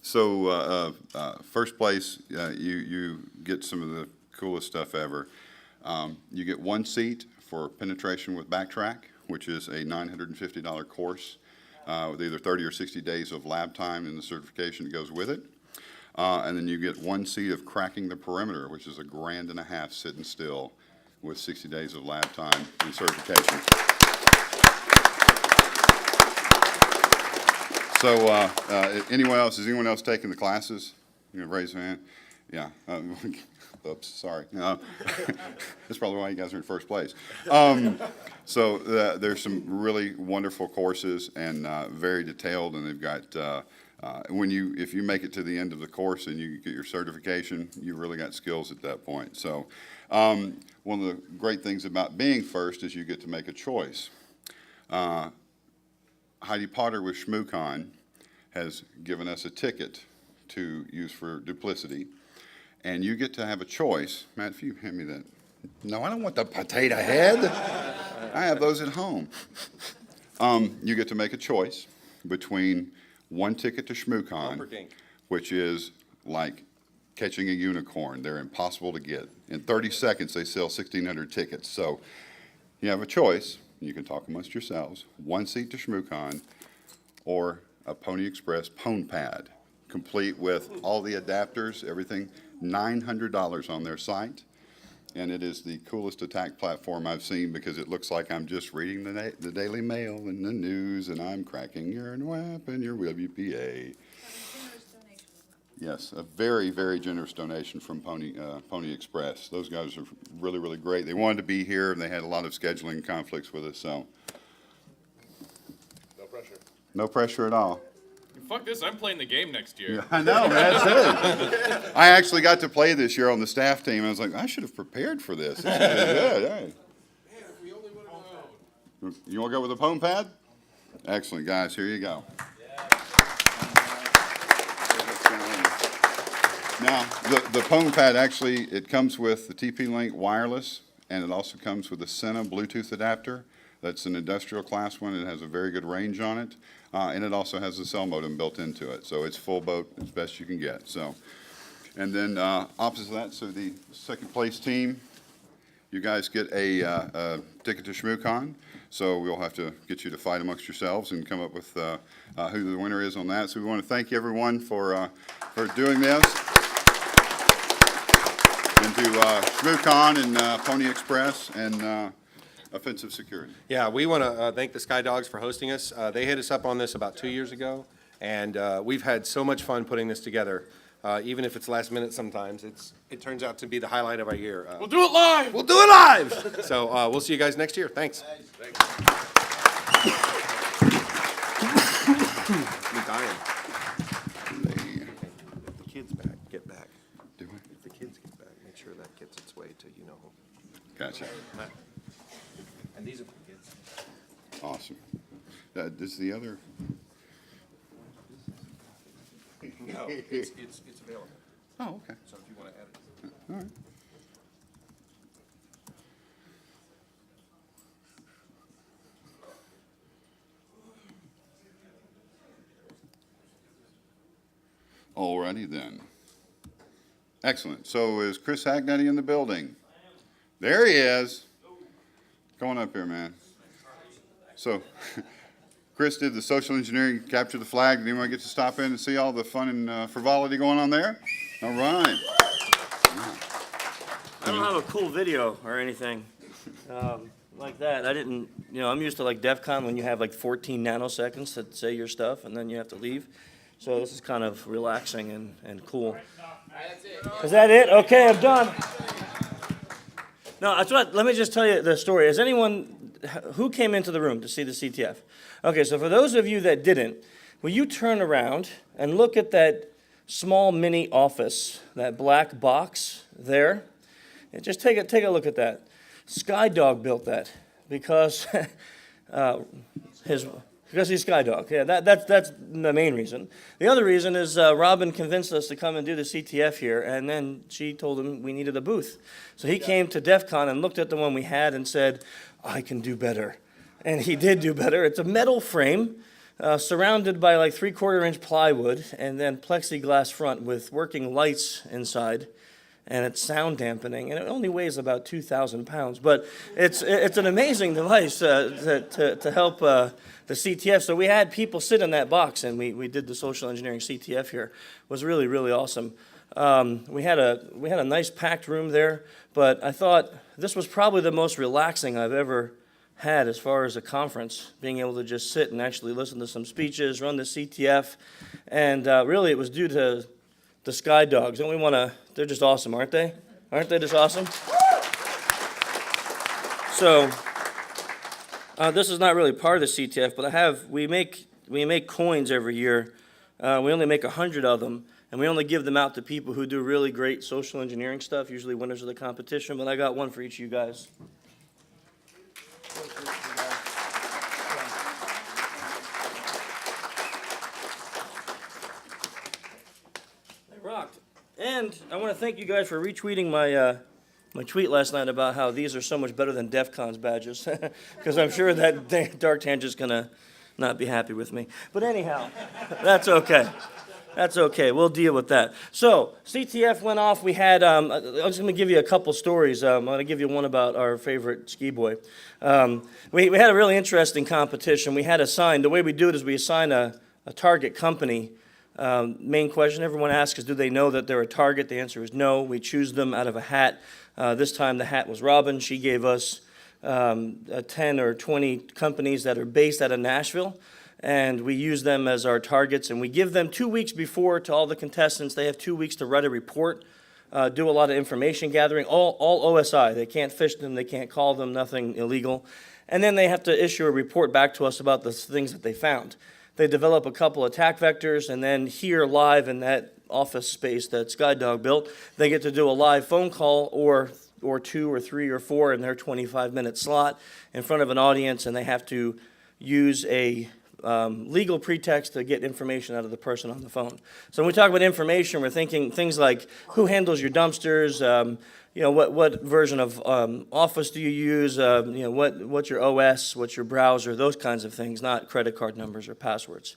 First place, you get some of the coolest stuff ever. You get 1 seat for penetration with backtrack, which is a $950 course. with either 30 or 60 days of lab time and the certification that goes with it. And then you get 1 seat of cracking the perimeter, which is $1.5 grand sitting still with 60 days of lab time and certification. So anyone else, is anyone else taking the classes? You gonna raise your hand? Yeah. Oops, sorry. That's probably why you guys are in first place. So there's some really wonderful courses and very detailed, and they've got, if you make it to the end of the course and you get your certification, you really got skills at that point. So one of the great things about being first is you get to make a choice. Heidi Potter with ShmooCon has given us a ticket to use for duplicity, and you get to have a choice. Matt, if you hand me that. No, I don't want the potato head. I have those at home. You get to make a choice between 1 ticket to ShmooCon, which is like catching a unicorn. They're impossible to get. In 30 seconds, they sell 1,600 tickets. So you have a choice. You can talk amongst yourselves. 1 seat to ShmooCon or a Pony Express Pwn Pad, complete with all the adapters, everything, $900 on their site. And it is the coolest attack platform I've seen because it looks like I'm just reading the Daily Mail and the news, and I'm cracking your WAP and your WPA. Yes, a very, very generous donation from Pony Express. Those guys are really, really great. They wanted to be here, and they had a lot of scheduling conflicts with us, so. No pressure. No pressure at all. Fuck this, I'm playing the game next year. Yeah, I know, man, that's it. I actually got to play this year on the staff team. I was like, I should have prepared for this. This is good. Hey. You want to go with the Pwn Pad? Excellent, guys. Here you go. Now, the Pwn Pad actually, it comes with the TP-Link wireless, and it also comes with the Sena Bluetooth adapter. That's an industrial class one. It has a very good range on it, and it also has a cell modem built into it. So it's full boat as best you can get. So, and then opposite of that, so the second place team, you guys get a ticket to ShmooCon. So we'll have to get you to fight amongst yourselves and come up with who the winner is on that. So we want to thank everyone for doing this. And to ShmooCon and Pony Express and Offensive Security. Yeah, we want to thank the Sky Dogs for hosting us. They hit us up on this about 2 years ago, and we've had so much fun putting this together. Even if it's last minute sometimes, it turns out to be the highlight of our year. We'll do it live! We'll do it live! So we'll see you guys next year. Thanks. I'm dying. If the kids back, get back. Do we? If the kids get back, make sure that gets its way to you know who. Gotcha. And these are for kids. Awesome. Does the other? No, it's available. Oh, okay. So if you want to add it. All right. Alrighty then. Excellent. So is Chris Hagnetty in the building? There he is. Come on up here, man. So Chris did the social engineering, capture the flag. Did anyone get to stop in and see all the fun and frivolity going on there? All right. I don't have a cool video or anything like that. I didn't, I'm used to like DEF CON when you have like 14 nanoseconds to say your stuff and then you have to leave. So this is kind of relaxing and cool. Is that it? Okay, I'm done. No, let me just tell you the story. Has anyone, who came into the room to see the CTF? Okay, so for those of you that didn't, will you turn around and look at that small mini office, that black box there? And just take a look at that. SkyDog built that because because he's SkyDog. Yeah, that's the main reason. The other reason is Robin convinced us to come and do the CTF here, and then she told him we needed a booth. So he came to DEF CON and looked at the one we had and said, I can do better. And he did do better. It's a metal frame surrounded by like 3/4 inch plywood and then plexiglass front with working lights inside. and it's sound dampening, and it only weighs about 2,000 pounds. But it's an amazing device to help the CTF. So we had people sit in that box, and we did the social engineering CTF here. It was really, really awesome. We had a nice packed room there, but I thought this was probably the most relaxing I've ever had as far as a conference, being able to just sit and actually listen to some speeches, run the CTF, and really it was due to the Sky Dogs. And they're just awesome, aren't they? Aren't they just awesome? So, this is not really part of the CTF, but we make coins every year. We only make 100 of them, and we only give them out to people who do really great social engineering stuff, usually winners of the competition, but I got one for each of you guys. They rocked. And I want to thank you guys for retweeting my tweet last night about how these are so much better than DEF CON's badges, because I'm sure that Dark Tangent's going to not be happy with me. But anyhow, that's okay. That's okay. We'll deal with that. So, CTF went off. We had, I'm just going to give you a couple stories. I'm going to give you one about our favorite ski boy. We had a really interesting competition. We had assigned, the way we do it is we assign a target company. Main question everyone asks is, do they know that they're a target? The answer is no. We choose them out of a hat. This time the hat was Robin. She gave us 10 or 20 companies that are based out of Nashville, and we use them as our targets, and we give them 2 weeks before to all the contestants. They have 2 weeks to write a report, do a lot of information gathering, all OSI. They can't fish them, they can't call them, nothing illegal. And then they have to issue a report back to us about the things that they found. They develop a couple attack vectors, and then here live in that office space that SkyDog built, they get to do a live phone call or 2 or 3 or 4 in their 25-minute slot in front of an audience, and they have to use a legal pretext to get information out of the person on the phone. So when we talk about information, we're thinking things like who handles your dumpsters, what version of Office do you use, what's your OS, what's your browser, those kinds of things, not credit card numbers or passwords.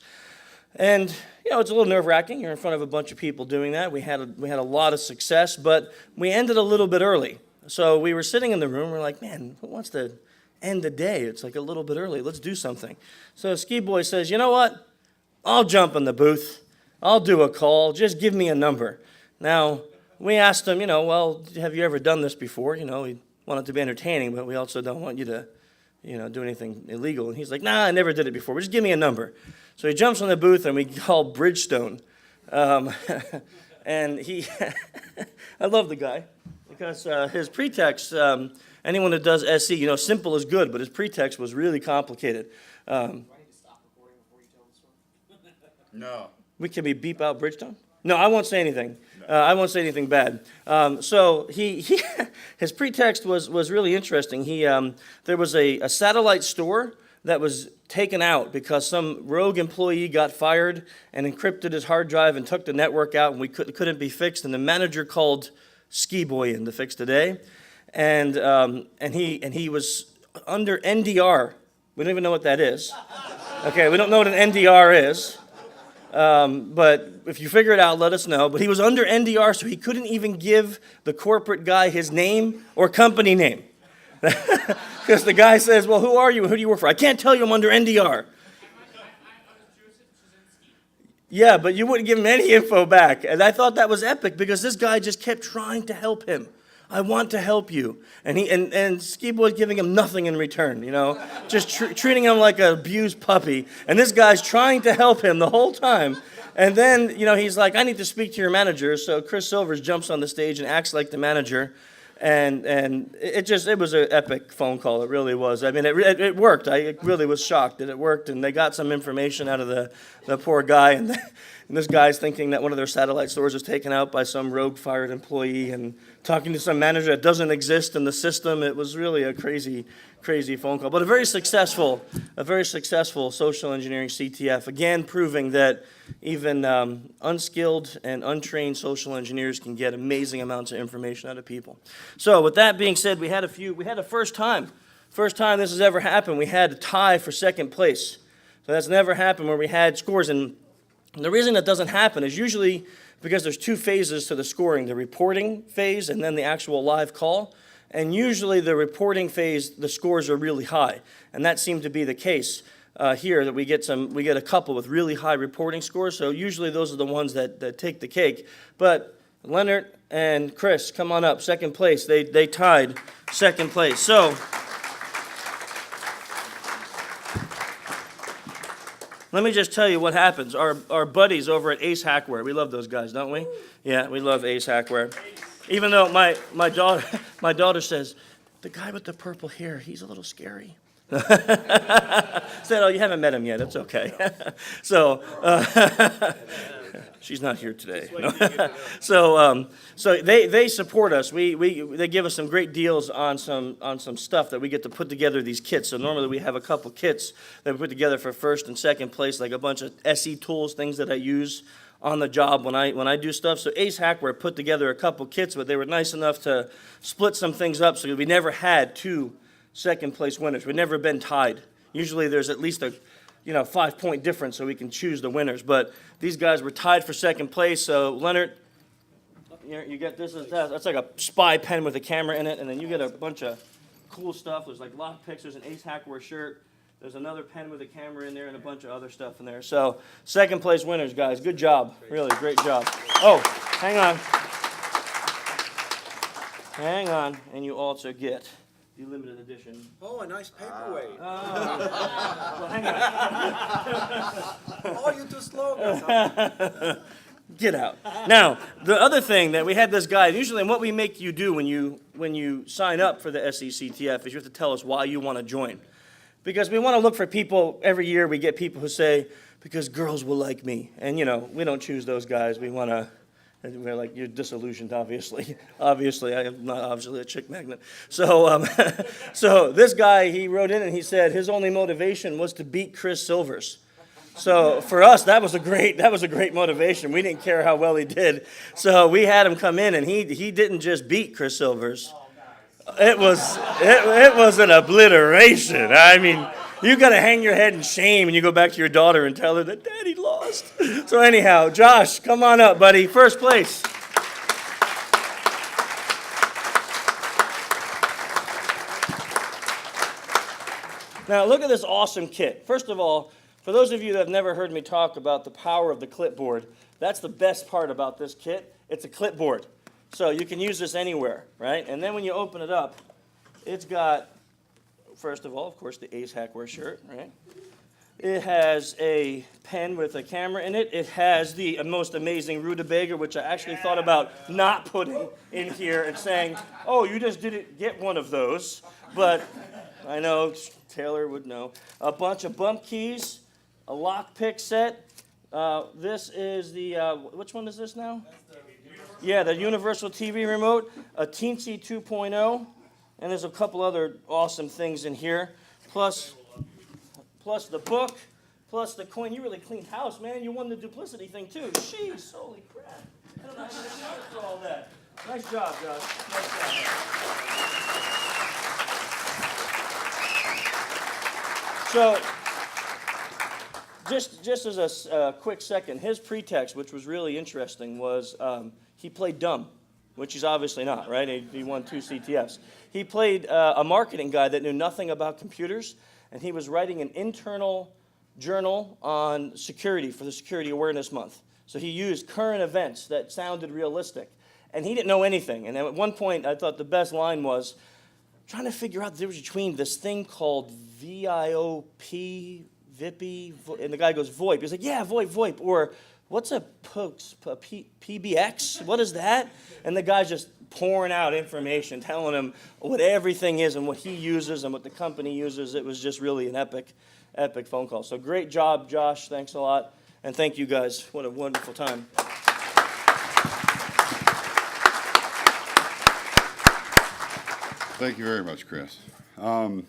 And, it's a little nerve-wracking. You're in front of a bunch of people doing that. We had a lot of success, but we ended a little bit early. So we were sitting in the room, we're like, man, who wants to end the day? It's like a little bit early. Let's do something. So Ski Boy says, you know what? I'll jump in the booth. I'll do a call. Just give me a number. Now, we asked him, well, have you ever done this before? We want it to be entertaining, but we also don't want you to, do anything illegal. And he's like, nah, I never did it before. But just give me a number. So he jumps on the booth, and we call Bridgestone. And he, I love the guy, because his pretext, anyone that does SC, simple is good, but his pretext was really complicated. No. Can we beep out Bridgestone? No, I won't say anything. I won't say anything bad. So his pretext was really interesting. There was a satellite store that was taken out because some rogue employee got fired and encrypted his hard drive and took the network out, and we couldn't be fixed. And the manager called Ski Boy in to fix today, and he was under NDR. We don't even know what that is. Okay, we don't know what an NDR is. But if you figure it out, let us know. But he was under NDR, so he couldn't even give the corporate guy his name or company name. Because the guy says, well, who are you? Who do you work for? I can't tell you, I'm under NDR. Yeah, but you wouldn't give him any info back. And I thought that was epic, because this guy just kept trying to help him. I want to help you. And Ski Boy's giving him nothing in return, just treating him like an abused puppy. And this guy's trying to help him the whole time. And then, he's like, I need to speak to your manager. So Chris Silvers jumps on the stage and acts like the manager. And it was an epic phone call. It really was. I mean, it worked. I really was shocked that it worked. And they got some information out of the poor guy. And this guy's thinking that one of their satellite stores was taken out by some rogue fired employee and talking to some manager that doesn't exist in the system. It was really a crazy, crazy phone call. But a very successful social engineering CTF. Again, proving that even unskilled and untrained social engineers can get amazing amounts of information out of people. So with that being said, we had a first time this has ever happened. We had a tie for second place. So that's never happened where we had scores. And And the reason that doesn't happen is usually because there's two phases to the scoring, the reporting phase and then the actual live call. And usually the reporting phase, the scores are really high. And that seemed to be the case here, that we get a couple with really high reporting scores. So usually those are the ones that take the cake. But Leonard and Chris, come on up, second place. They tied second place. So let me just tell you what happens. Our buddies over at Ace Hackware, we love those guys, don't we? Yeah, we love Ace Hackware. Even though my daughter says, the guy with the purple hair, he's a little scary. Said, oh, you haven't met him yet. It's okay. So she's not here today. So they support us. They give us some great deals on some stuff that we get to put together these kits. So normally we have a couple kits that we put together for first and second place, like a bunch of SE tools, things that I use on the job when I do stuff. So Ace Hackware put together a couple kits, but they were nice enough to split some things up so we never had two second place winners. We've never been tied. Usually there's at least a 5-point difference so we can choose the winners. But these guys were tied for second place. So Leonard, you get this. That's like a spy pen with a camera in it, and then you get a bunch of cool stuff. There's like lock picks. There's an Ace Hackware shirt. There's another pen with a camera in there and a bunch of other stuff in there. So second place winners, guys. Good job. Really, great job. Oh, hang on. Hang on. And you also get the limited edition. Oh, a nice paperweight. Well, hang on. Oh, you're too slow, guys. Get out. Now, the other thing that we had this guy, usually what we make you do when you sign up for the SECTF is you have to tell us why you want to join. Because we want to look for people, every year we get people who say, because girls will like me. And, we don't choose those guys. We're like, you're disillusioned, obviously. Obviously, I am not obviously a chick magnet. So, so this guy, he wrote in and he said his only motivation was to beat Chris Silvers. So for us, that was a great motivation. We didn't care how well he did. So we had him come in, and he didn't just beat Chris Silvers. It was an obliteration. I mean, you got to hang your head in shame and you go back to your daughter and tell her that Daddy lost. So anyhow, Josh, come on up, buddy. First place. Now look at this awesome kit. First of all, for those of you that have never heard me talk about the power of the clipboard, that's the best part about this kit. It's a clipboard. So you can use this anywhere, right? And then when you open it up, it's got, first of all, of course, the Ace Hackware shirt, right? It has a pen with a camera in it. It has the most amazing rutabaga, which I actually thought about not putting in here and saying, oh, you just didn't get one of those. But I know Taylor would know. A bunch of bump keys, a lockpick set. This is the, which one is this now? Yeah, the Universal TV remote, a Teensy 2.0, and there's a couple other awesome things in here. Plus the book, plus the coin. You really cleaned house, man. You won the duplicity thing, too. Jeez, holy crap. I don't know how you accounted for all that. Nice job, Josh. Nice job. So, just as a quick second, his pretext, which was really interesting, was he played dumb, which he's obviously not, right? He won 2 CTFs. He played a marketing guy that knew nothing about computers, and he was writing an internal journal on security for the Security Awareness Month. So he used current events that sounded realistic, and he didn't know anything. And at one point, I thought the best line was, trying to figure out the difference between this thing called VIOP, VIPI, and the guy goes, VoIP. He's like, yeah, VoIP, or what's a PBX? What is that? And the guy's just pouring out information, telling him what everything is and what he uses and what the company uses. It was just really an epic phone call. So great job, Josh. Thanks a lot. And thank you guys. What a wonderful time. Thank you very much, Chris. On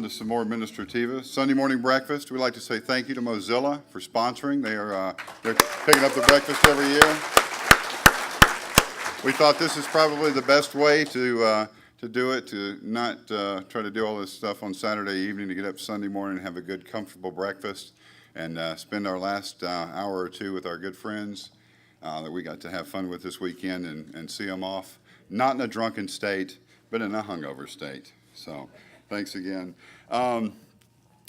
to some more administrativa. Sunday morning breakfast. We'd like to say thank you to Mozilla for sponsoring. They're picking up the breakfast every year. We thought this is probably the best way to to do it, to not try to do all this stuff on Saturday evening, to get up Sunday morning and have a good, comfortable breakfast, and spend our last hour or two with our good friends that we got to have fun with this weekend and see them off, not in a drunken state, but in a hungover state. So thanks again.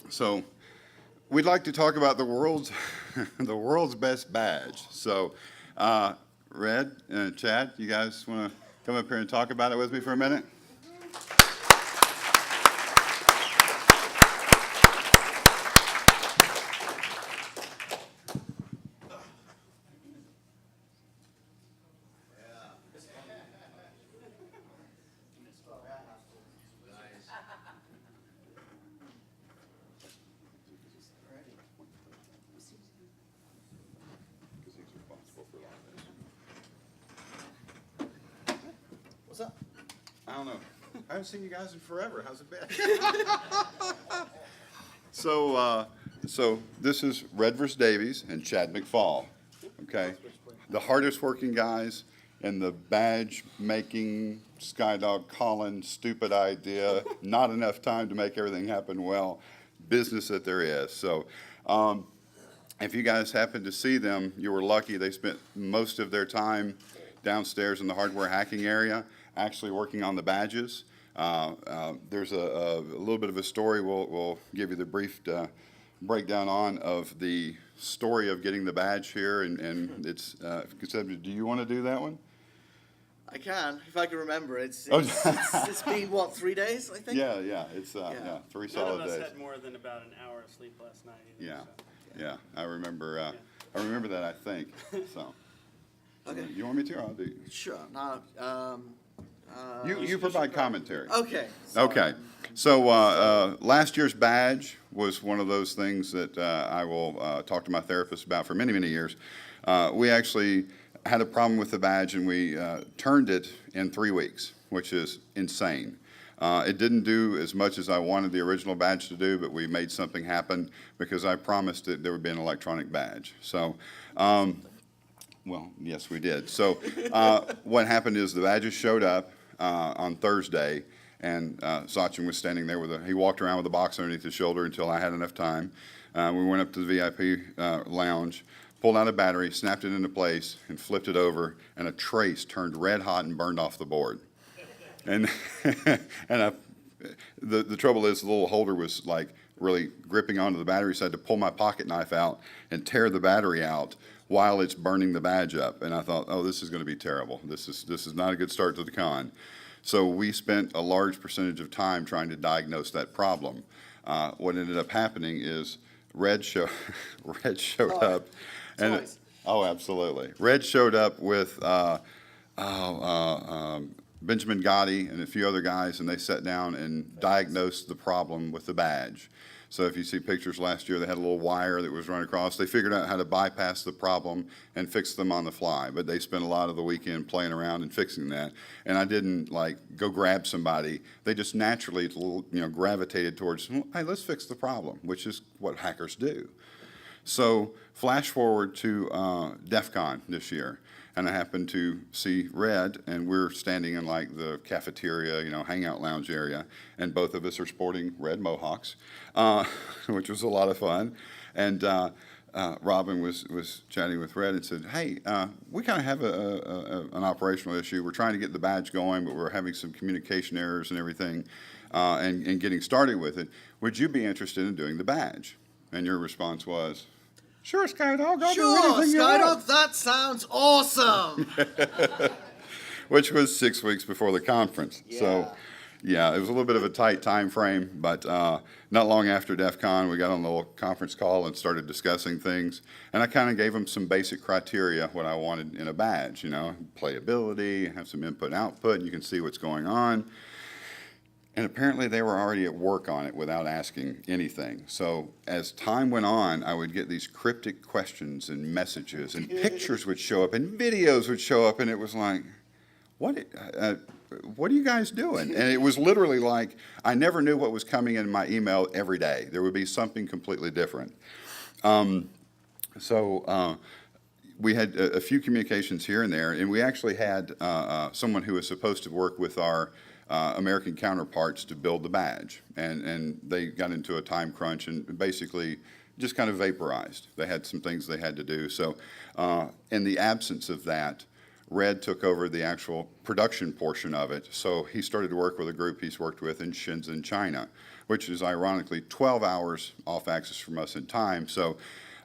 So we'd like to talk about the world's the world's best badge. So Red and Chad, you guys want to come up here and talk about it with me for a minute? What's up? I don't know. I haven't seen you guys in forever. How's it been? So this is Red vs. Davies and Chad McFall. Okay, the hardest working guys in the badge making, Skydog calling, stupid idea, not enough time to make everything happen well, business that there is. So if you guys happen to see them, you were lucky. They spent most of their time downstairs in the hardware hacking area, actually working on the badges. There's a little bit of a story we'll give you the brief breakdown on of the story of getting the badge here, and it's do you want to do that one? I can, if I can remember. It's been, what, 3 days, I think? Yeah, it's 3 solid days. None of us had more than about an hour of sleep last night either. Yeah, I remember. I remember that. I think so. Okay. You want me to? Or I'll do. Sure. Now, You provide commentary. Okay. Okay. So last year's badge was one of those things that I will talk to my therapist about for many, many years. We actually had a problem with the badge, and we turned it in 3 weeks, which is insane. It didn't do as much as I wanted the original badge to do, but we made something happen because I promised that there would be an electronic badge. So, well, yes, we did. So what happened is the badges showed up on Thursday, and Sachin was standing there he walked around with a box underneath his shoulder until I had enough time. We went up to the VIP lounge, pulled out a battery, snapped it into place, and flipped it over, and a trace turned red hot and burned off the board. And the trouble is the little holder was like really gripping onto the battery, so I had to pull my pocket knife out and tear the battery out while it's burning the badge up. And I thought, oh, this is going to be terrible. This is not a good start to the con. So we spent a large percentage of time trying to diagnose that problem. What ended up happening is Red showed up. And oh, absolutely. Red showed up with Benjamin Gotti and a few other guys, and they sat down and diagnosed the problem with the badge. So if you see pictures last year, they had a little wire that was run across. They figured out how to bypass the problem and fix them on the fly, but they spent a lot of the weekend playing around and fixing that. And I didn't like go grab somebody. They just naturally, gravitated towards, hey, let's fix the problem, which is what hackers do. So flash forward to DEF CON this year, and I happened to see Red, and we're standing in like the cafeteria, hangout lounge area, and both of us are sporting red mohawks, which was a lot of fun. And Robin was chatting with Red and said, hey, we kind of have an operational issue. We're trying to get the badge going, but we're having some communication errors and everything, and getting started with it. Would you be interested in doing the badge? And your response was, sure, SkyDog, I'll do anything you want. SkyDog, that sounds awesome. Which was 6 weeks before the conference. Yeah. So, yeah, it was a little bit of a tight time frame, but not long after DEF CON, we got on the little conference call and started discussing things. And I kind of gave them some basic criteria, what I wanted in a badge, playability, have some input output, and you can see what's going on. And apparently they were already at work on it without asking anything. So as time went on, I would get these cryptic questions and messages, and pictures would show up, and videos would show up, and it was like, what are you guys doing? And it was literally like, I never knew what was coming in my email every day. There would be something completely different. We had a few communications here and there, and we actually had someone who was supposed to work with our American counterparts to build the badge. And they got into a time crunch and basically just kind of vaporized. They had some things they had to do. So in the absence of that, Red took over the actual production portion of it. So he started to work with a group he's worked with in Shenzhen, China, which is ironically 12 hours off axis from us in time. So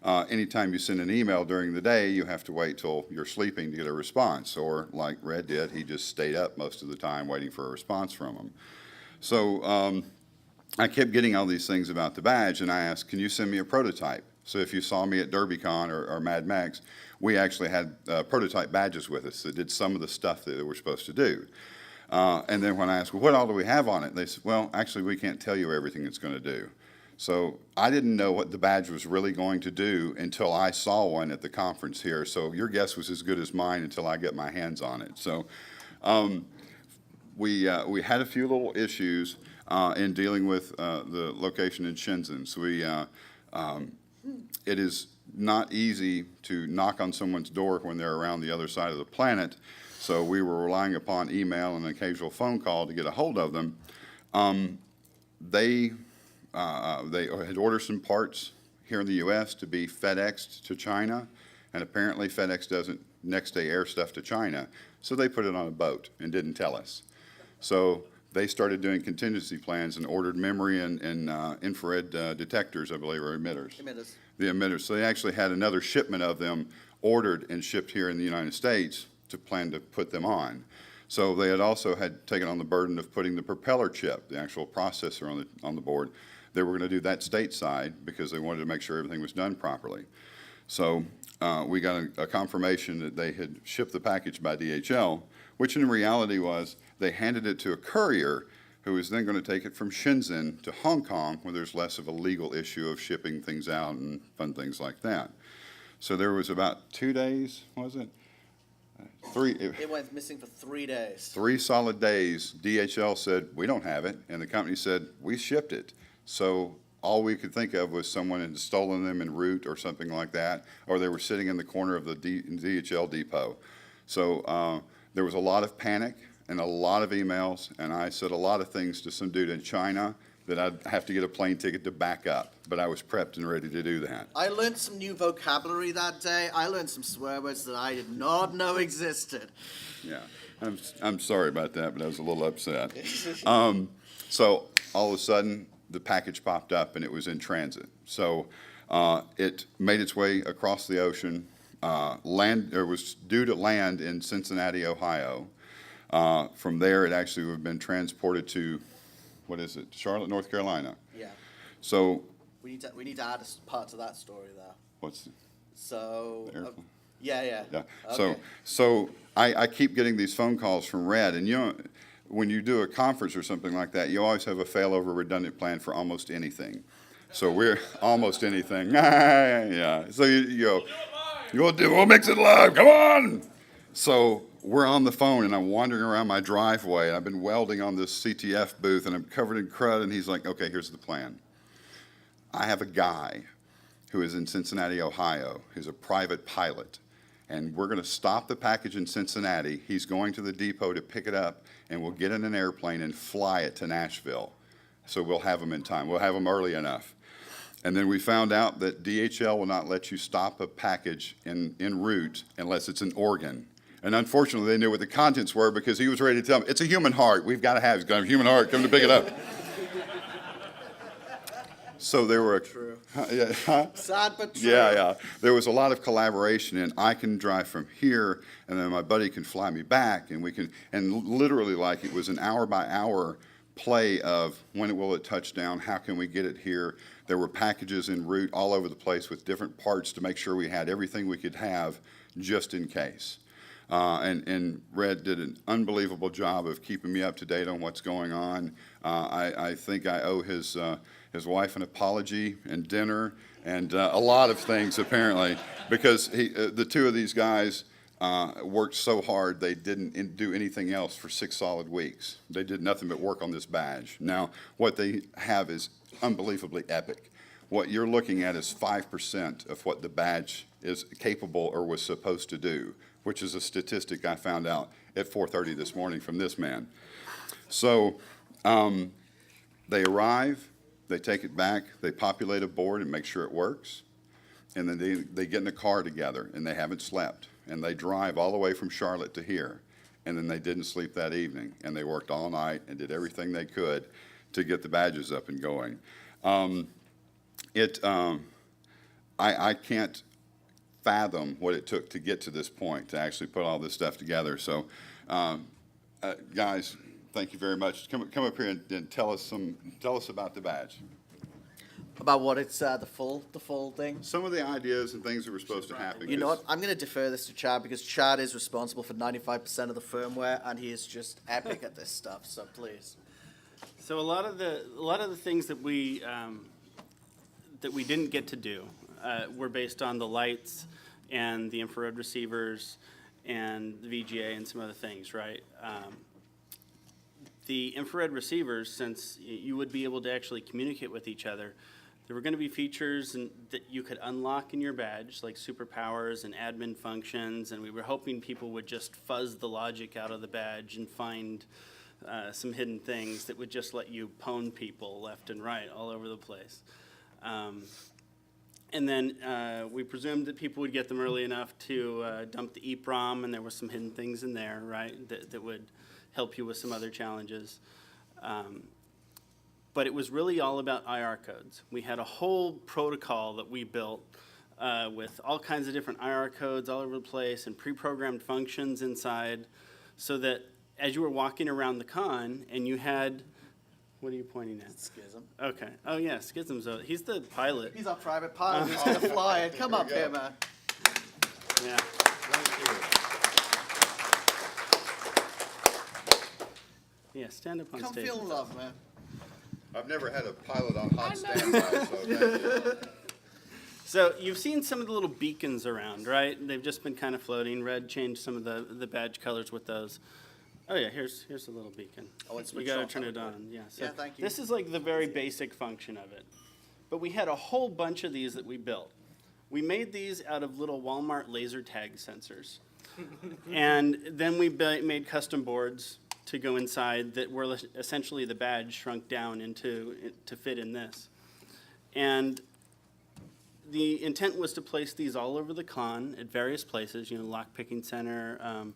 anytime you send an email during the day, you have to wait till you're sleeping to get a response. Or like Red did, he just stayed up most of the time waiting for a response from them. So I kept getting all these things about the badge, and I asked, can you send me a prototype? So if you saw me at DerbyCon or Mad Max, we actually had prototype badges with us that did some of the stuff that they were supposed to do. And then when I asked, well, what all do we have on it? They said, well, actually, we can't tell you everything it's going to do. So I didn't know what the badge was really going to do until I saw one at the conference here. So your guess was as good as mine until I get my hands on it. So we had a few little issues in dealing with the location in Shenzhen. So it is not easy to knock on someone's door when they're around the other side of the planet. So we were relying upon email and an occasional phone call to get a hold of them. They had ordered some parts here in the U.S. to be FedExed to China, and apparently FedEx doesn't next day air stuff to China. So they put it on a boat and didn't tell us. So they started doing contingency plans and ordered memory and infrared detectors, I believe, or emitters. The emitters. So they actually had another shipment of them ordered and shipped here in the United States to plan to put them on. So they had also had taken on the burden of putting the propeller chip, the actual processor on the board. They were going to do that stateside because they wanted to make sure everything was done properly. So we got a confirmation that they had shipped the package by DHL, which in reality was they handed it to a courier who was then going to take it from Shenzhen to Hong Kong, where there's less of a legal issue of shipping things out and fun things like that. So there was about 2 days, was it? It went missing for 3 days. 3 solid days. DHL said, we don't have it. And the company said, we shipped it. So all we could think of was someone had stolen them en route or something like that, or they were sitting in the corner of the DHL depot. So there was a lot of panic and a lot of emails, and I said a lot of things to some dude in China that I'd have to get a plane ticket to back up, but I was prepped and ready to do that. I learned some new vocabulary that day. I learned some swear words that I did not know existed. Yeah, I'm sorry about that, but I was a little upset. So all of a sudden, the package popped up and it was in transit. So it made its way across the ocean. It was due to land in Cincinnati, Ohio. From there, it actually would have been transported to, what is it, Charlotte, North Carolina. Yeah. So we need to add a part to that story, though. what's So the airplane? Yeah. Okay. So I keep getting these phone calls from Red, and you know, when you do a conference or something like that, you always have a failover redundant plan for almost anything. So we're almost anything. Yeah. So we'll mix it live. Come on. So we're on the phone, and I'm wandering around my driveway, and I've been welding on this CTF booth, and I'm covered in crud, and he's like, okay, here's the plan. I have a guy who is in Cincinnati, Ohio. He's a private pilot, and we're going to stop the package in Cincinnati. He's going to the depot to pick it up, and we'll get in an airplane and fly it to Nashville. So we'll have them in time. We'll have them early enough. And then we found out that DHL will not let you stop a package en route unless it's an organ. And unfortunately, they knew what the contents were because he was ready to tell them, it's a human heart. We've got to have it. It's got a human heart. Come to pick it up. So there were sad but true. Yeah. There was a lot of collaboration, and I can drive from here, and then my buddy can fly me back, and we can, and literally like it was an hour by hour play of when will it touch down, how can we get it here. There were packages en route all over the place with different parts to make sure we had everything we could have just in case. And Red did an unbelievable job of keeping me up to date on what's going on. I think I owe his wife an apology and dinner and a lot of things apparently, because the two of these guys worked so hard they didn't do anything else for 6 solid weeks. They did nothing but work on this badge. Now, what they have is unbelievably epic. What you're looking at is 5% of what the badge is capable or was supposed to do. which is a statistic I found out at 4:30 this morning from this man. So they arrive, they take it back, they populate a board and make sure it works, and then they get in a car together, and they haven't slept, and they drive all the way from Charlotte to here, and then they didn't sleep that evening, and they worked all night and did everything they could to get the badges up and going. I can't fathom what it took to get to this point, to actually put all this stuff together. So, guys, thank you very much. Come up here and tell us about the badge. About what it's the full thing. Some of the ideas and things that were supposed to happen. You know what? I'm going to defer this to Chad because Chad is responsible for 95% of the firmware, and he is just epic at this stuff. So please. So a lot of the things that we didn't get to do were based on the lights and the infrared receivers and the VGA and some other things, right? The infrared receivers, since you would be able to actually communicate with each other, there were going to be features that you could unlock in your badge, like superpowers and admin functions, and we were hoping people would just fuzz the logic out of the badge and find some hidden things that would just let you pwn people left and right all over the place. And then we presumed that people would get them early enough to dump the EEPROM, and there were some hidden things in there, right, that would help you with some other challenges. But it was really all about IR codes. We had a whole protocol that we built with all kinds of different IR codes all over the place and pre-programmed functions inside, so that as you were walking around the con and you had, what are you pointing at? Schism. Okay. Oh yeah, Schism's. He's the pilot. He's our private pilot. He's going to fly it. Come up here, man. Yeah. Yeah, stand up on Come stage. feel love, man. I've never had a pilot on hot standby, so thank you. So you've seen some of the little beacons around, right? They've just been kind of floating. Red changed some of the badge colors with those. Oh yeah, here's a little beacon. Oh, it's you gotta turn it on. Yeah. So yeah, thank you. This is like the very basic function of it. But we had a whole bunch of these that we built. We made these out of little Walmart laser tag sensors. And then we made custom boards to go inside that were essentially the badge shrunk down to fit in this. And the intent was to place these all over the con at various places, lock-picking center,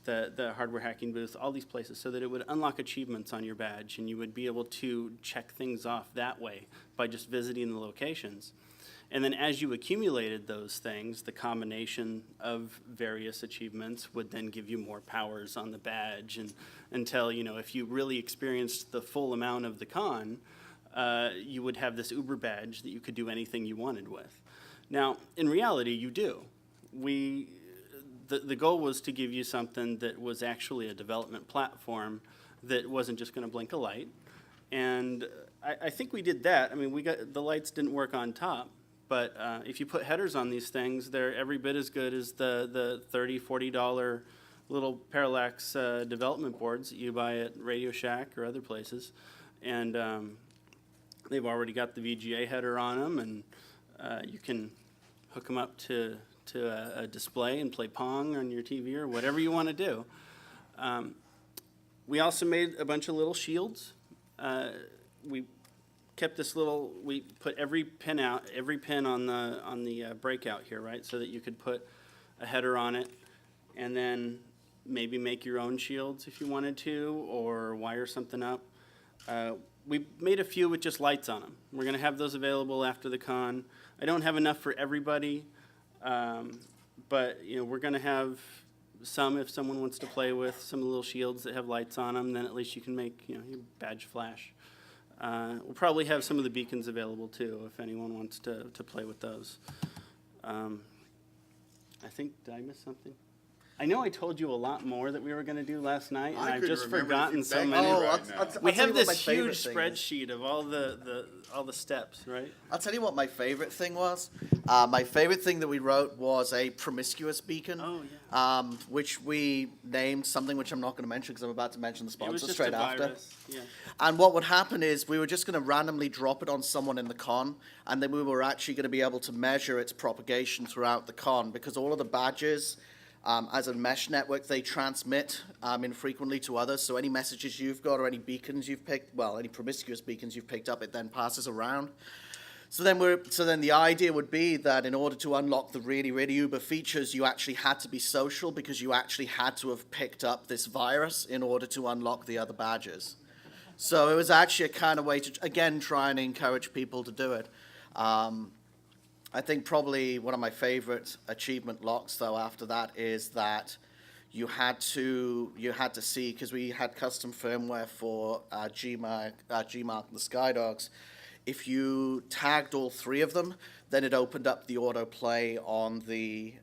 the hardware hacking booth, all these places, so that it would unlock achievements on your badge, and you would be able to check things off that way by just visiting the locations. And then as you accumulated those things, the combination of various achievements would then give you more powers on the badge, and until, if you really experienced the full amount of the con, you would have this Uber badge that you could do anything you wanted with. Now, in reality, you do. The goal was to give you something that was actually a development platform that wasn't just going to blink a light. And I think we did that. I mean, the lights didn't work on top, but if you put headers on these things, they're every bit as good as the $30, $40 little parallax development boards that you buy at Radio Shack or other places. And they've already got the VGA header on them, and you can hook them up to a display and play Pong on your TV or whatever you want to do. We also made a bunch of little shields. We kept we put every pin on the breakout here, right, so that you could put a header on it, and then maybe make your own shields if you wanted to, or wire something up. We made a few with just lights on them. We're going to have those available after the con. I don't have enough for everybody. But we're going to have some if someone wants to play with some of the little shields that have lights on them. Then at least you can make your badge flash. We'll probably have some of the beacons available too if anyone wants to play with those. I think, did I miss something? I know I told you a lot more that we were going to do last night, and I've just forgotten so many. We have this huge spreadsheet of all the steps, right? I'll tell you what my favorite thing was. My favorite thing that we wrote was a promiscuous beacon, which we named something which I'm not going to mention because I'm about to mention the sponsor straight after. Yeah. And what would happen is we were just going to randomly drop it on someone in the con, and then we were actually going to be able to measure its propagation throughout the con, because all of the badges As a mesh network, they transmit infrequently to others. So any messages you've got or any beacons you've picked, well, any promiscuous beacons you've picked up, it then passes around. So then the idea would be that in order to unlock the really, really uber features, you actually had to be social because you actually had to have picked up this virus in order to unlock the other badges. So it was actually a kind of way to, again, try and encourage people to do it. I think probably one of my favorite achievement locks, though, after that is that you had to see, because we had custom firmware for Gmark and the SkyDogs. If you tagged all three of them, then it opened up the autoplay on the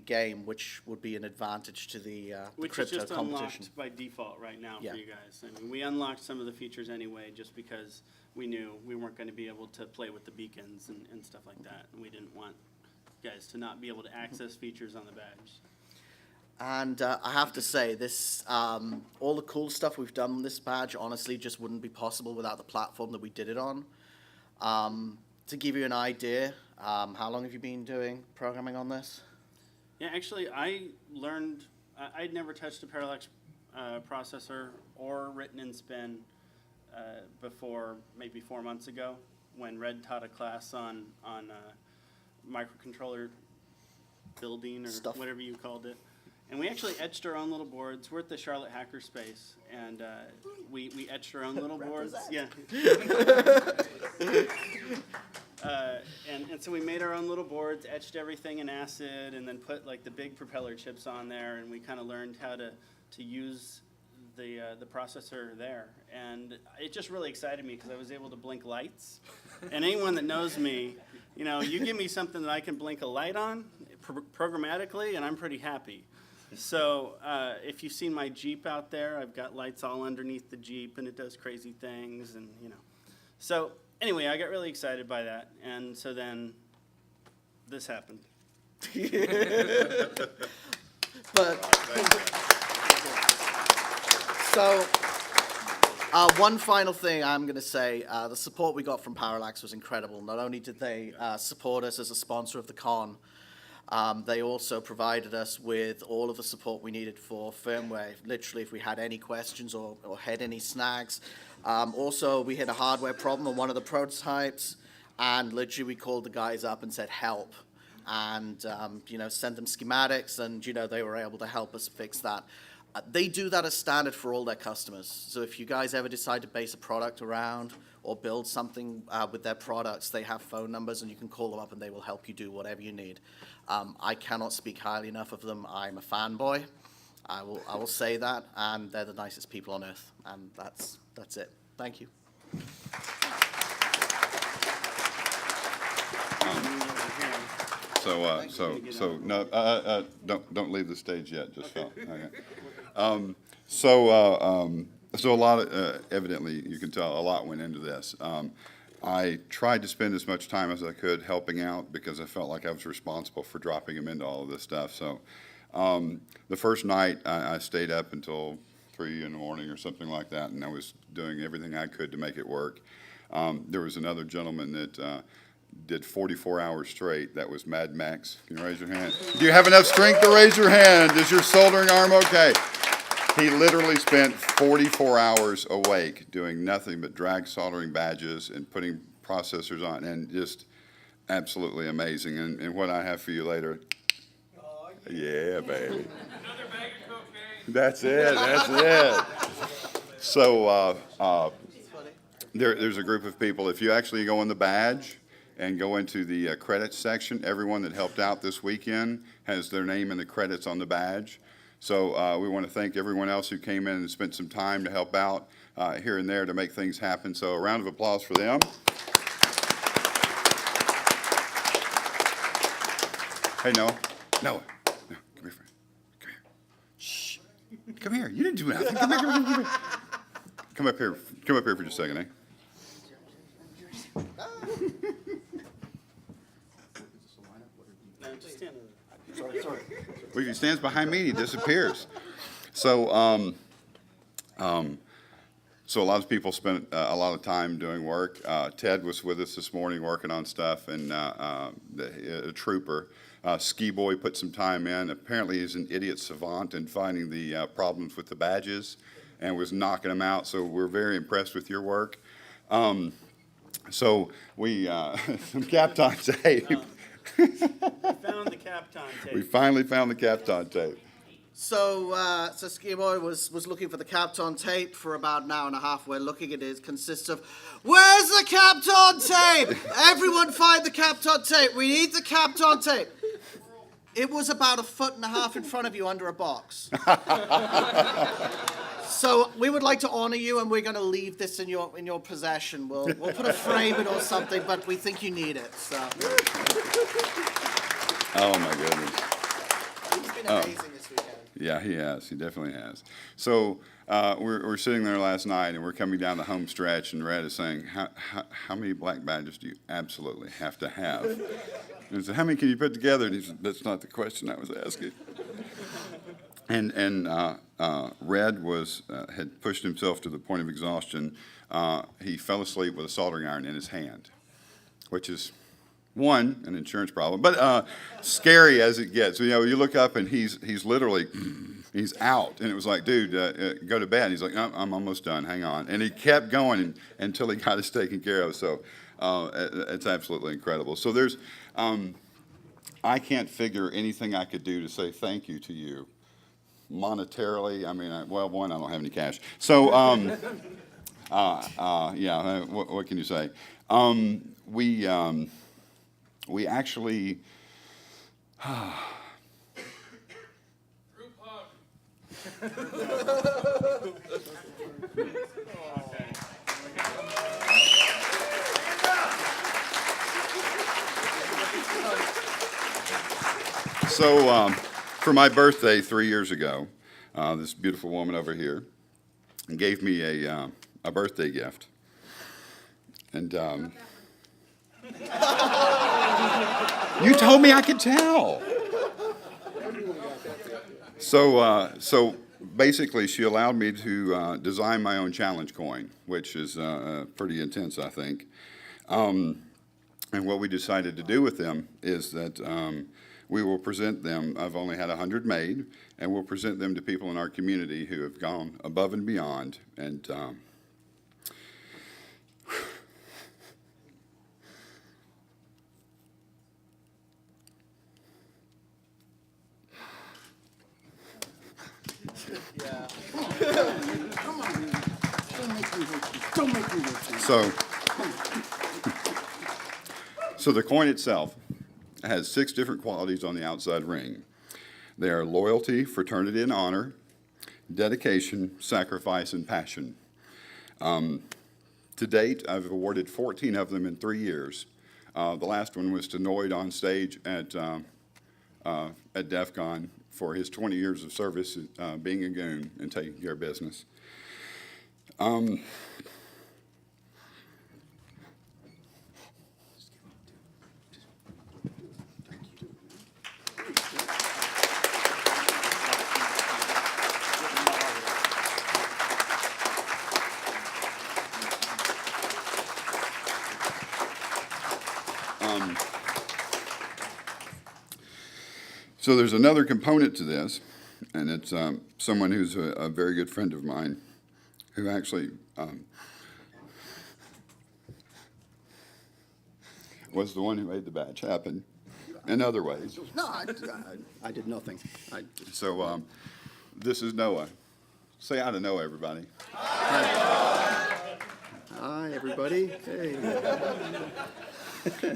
game, which would be an advantage to the Which is crypto just competition. unlocked by default right now Yeah. for you guys. I mean, we unlocked some of the features anyway, just because we knew we weren't going to be able to play with the beacons and stuff like that, and we didn't want guys to not be able to access features on the badge. And I have to say, this all the cool stuff we've done with this badge, honestly, just wouldn't be possible without the platform that we did it on. To give you an idea, how long have you been doing programming on this? Yeah, actually, I learned, I'd never touched a parallax processor or written in Spin before maybe 4 months ago, when Red taught a class on microcontroller building or whatever you called it. And we actually etched our own little boards. We're at the Charlotte Hackerspace, and we etched our own little boards. Yeah. And so we made our own little boards, etched everything in acid, and then put like the big propeller chips on there, and we kind of learned how to use the processor there. And it just really excited me because I was able to blink lights. And anyone that knows me, you know, you give me something that I can blink a light on programmatically, and I'm pretty happy. So if you've seen my Jeep out there, I've got lights all underneath the Jeep, and it does crazy things, and you know. So anyway, I got really excited by that, and so then this happened. So one final thing I'm going to say, the support we got from Parallax was incredible. Not only did they support us as a sponsor of the con, they also provided us with all of the support we needed for firmware, literally if we had any questions or had any snags. Also, we had a hardware problem on one of the prototypes, and literally we called the guys up and said, help. And, you know, sent them schematics, and, you know, they were able to help us fix that. They do that as standard for all their customers. So if you guys ever decide to base a product around or build something with their products, they have phone numbers, and you can call them up and they will help you do whatever you need. I cannot speak highly enough of them. I'm a fanboy. I will say that, and they're the nicest people on earth, and that's it. Thank you. So no, don't leave the stage yet. Just Phil. Okay. So a lot of evidently you can tell a lot went into this. I tried to spend as much time as I could helping out because I felt like I was responsible for dropping him into all of this stuff. So the first night I stayed up until 3 in the morning or something like that, and I was doing everything I could to make it work. There was another gentleman that did 44 hours straight. That was Mad Max. Can you raise your hand? Do you have enough strength to raise your hand? Is your soldering arm okay? He literally spent 44 hours awake doing nothing but drag soldering badges and putting processors on, and just absolutely amazing. And what I have for you later, yeah, baby. Another bag of cocaine. That's it. That's it. So there's a group of people. If you actually go in the badge and go into the credits section, everyone that helped out this weekend has their name in the credits on the badge. So we want to thank everyone else who came in and spent some time to help out here and there to make things happen. So a round of applause for them. Hey, Noah. Come here, friend. Come here. Shh. Come here. You didn't do nothing. Come here. Come up here. Come up here for just a second, eh? Well, if he stands behind me, he disappears. So So a lot of people spent a lot of time doing work. Ted was with us this morning working on stuff, and a trooper. Ski Boy put some time in. Apparently he's an idiot savant in finding the problems with the badges and was knocking them out. So we're very impressed with your work. So we, some Kapton tape. We found the Kapton tape. We finally found the Kapton tape. So, Ski Boy was looking for the Kapton tape for about an hour and a half. We're looking at it. Consists of, where's the Kapton tape? Everyone find the Kapton tape. We need the Kapton tape. It was about 1.5 feet in front of you under a box. So we would like to honor you, and we're going to leave this in your possession. We'll put a frame it or something, but we think you need it. So. Oh my goodness. He's been amazing this weekend. Yeah, he has. He definitely has. So we're sitting there last night, and we're coming down the home stretch, and Red is saying, how many black badges do you absolutely have to have? And I said, how many can you put together? And he said, that's not the question I was asking. And Red had pushed himself to the point of exhaustion. He fell asleep with a soldering iron in his hand, which is, one, an insurance problem, but scary as it gets. You know, you look up and he's literally, he's out. And it was like, dude, go to bed. And he's like, no, I'm almost done, hang on. And he kept going until he got us taken care of. So it's absolutely incredible. So there's, I can't figure anything I could do to say thank you to you. Monetarily, I mean, one, I don't have any cash. So, yeah, what can you say? We actually, Group hug. So, for my birthday 3 years ago, this beautiful woman over here gave me a birthday gift. And you told me I could tell. So basically, she allowed me to design my own challenge coin, which is pretty intense, I think. And what we decided to do with them is that we will present them. I've only had 100 made, and we'll present them to people in our community who have gone above and beyond. And Yeah. Come on. Don't make me wait. So the coin itself has 6 different qualities on the outside ring. They are loyalty, fraternity, and honor, dedication, sacrifice, and passion. To date, I've awarded 14 of them in 3 years. The last one was to Noid on stage at DEF CON for his 20 years of service being a goon and taking care of business. So there's another component to this, and it's someone who's a very good friend of mine who actually was the one who made the badge happen in other ways. No, I did nothing. So this is Noah. Say hi to Noah, everybody. Hi, everybody. Hey.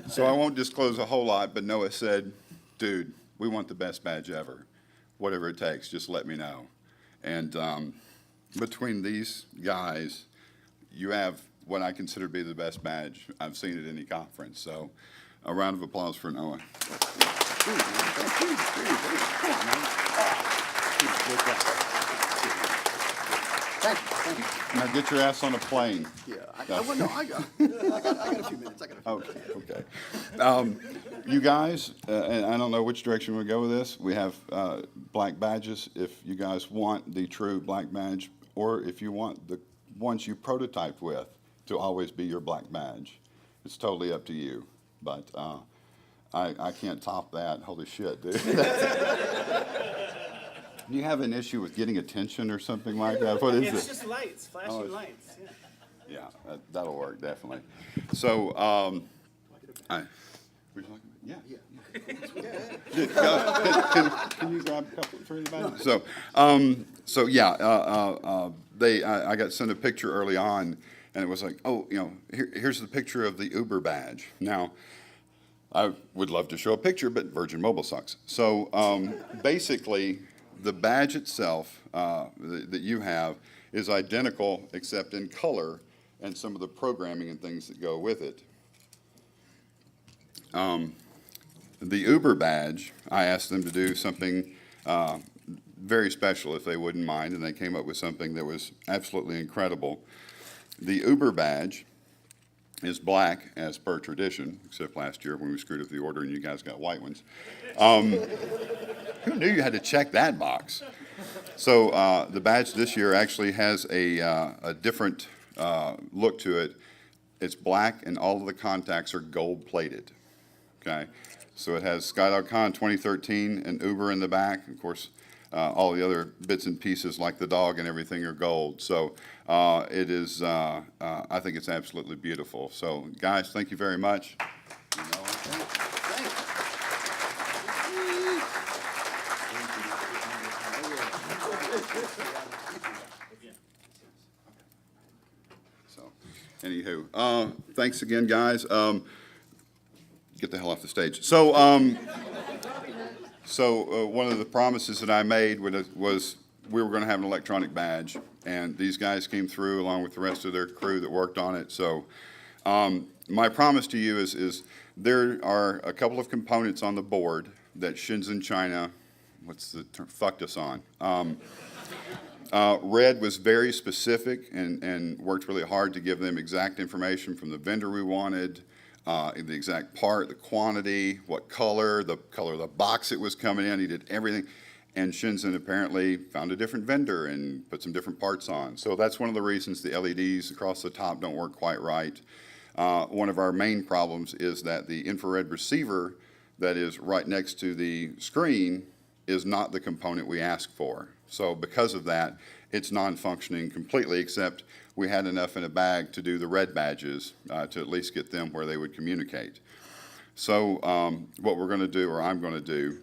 So I won't disclose a whole lot, but Noah said, dude, we want the best badge ever. Whatever it takes, just let me know. And between these guys, you have what I consider to be the best badge I've seen at any conference. So a round of applause for Noah. Thank you. Now get your ass on a plane. Yeah, I got a few minutes. Okay. You guys, and I don't know which direction we go with this. We have black badges. If you guys want the true black badge, or if you want the ones you prototyped with to always be your black badge. It's totally up to you, but I can't top that. Holy shit, dude. Do you have an issue with getting attention or something like that? What is it? It's just lights, flashing lights. Yeah. Yeah, that'll work, definitely. So, would you like, yeah. Can you grab a couple for anybody? So, I got sent a picture early on, and it was like, oh, here's the picture of the Uber badge. Now, I would love to show a picture, but Virgin Mobile sucks. So, basically, the badge itself that you have is identical except in color and some of the programming and things that go with it. The Uber badge, I asked them to do something very special, if they wouldn't mind, and they came up with something that was absolutely incredible. The Uber badge is black, as per tradition, except last year when we screwed up the order and you guys got white ones. Who knew you had to check that box? So the badge this year actually has a different look to it. It's black, and all of the contacts are gold-plated. Okay, so it has SkyDogCon2013 and Uber in the back. Of course, all the other bits and pieces like the dog and everything are gold. So it is, I think it's absolutely beautiful. So guys, thank you very much. So, anywho, thanks again, guys. Get the hell off the stage. So, one of the promises that I made was we were going to have an electronic badge, and these guys came through along with the rest of their crew that worked on it. So, my promise to you is there are a couple of components on the board that Shenzhen, China, what's the term, fucked us on. Red was very specific and worked really hard to give them exact information from the vendor we wanted. The exact part, the quantity, what color, the color of the box it was coming in. He did everything. And Shenzhen apparently found a different vendor and put some different parts on. So that's one of the reasons the LEDs across the top don't work quite right. One of our main problems is that the infrared receiver that is right next to the screen is not the component we asked for. So because of that, it's non-functioning completely, except we had enough in a bag to do the red badges to at least get them where they would communicate. So what we're going to do, or I'm going to do,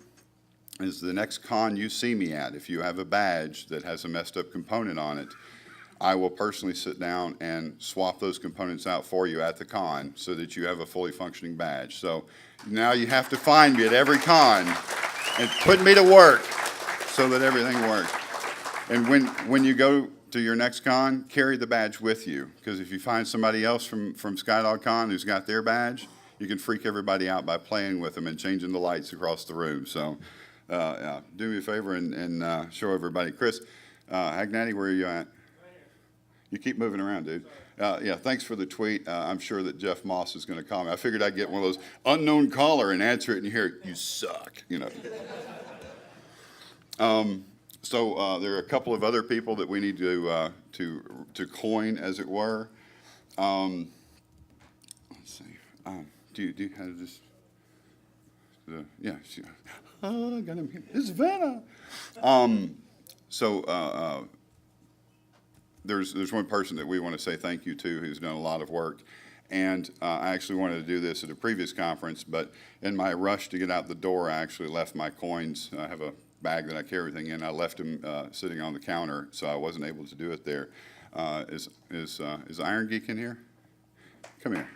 is the next con you see me at, if you have a badge that has a messed up component on it, I will personally sit down and swap those components out for you at the con so that you have a fully functioning badge. So now you have to find me at every con and put me to work so that everything works. And when you go to your next con, carry the badge with you, because if you find somebody else from SkyDogCon who's got their badge, you can freak everybody out by playing with them and changing the lights across the room. So yeah, do me a favor and show everybody. Chris, Hagnati, where are you at? You keep moving around, dude. Yeah, thanks for the tweet. I'm sure that Jeff Moss is going to call me. I figured I'd get one of those unknown caller and answer it and you hear, you suck, you know. So there are a couple of other people that we need to coin, as it were. Let's see. Do you have this? Yeah. Oh, I got him here. It's Vanna. There's one person that we want to say thank you to who's done a lot of work. And I actually wanted to do this at a previous conference, but in my rush to get out the door, I actually left my coins. I have a bag that I carry everything in. I left them sitting on the counter, so I wasn't able to do it there. Is Iron Geek in here? Come here.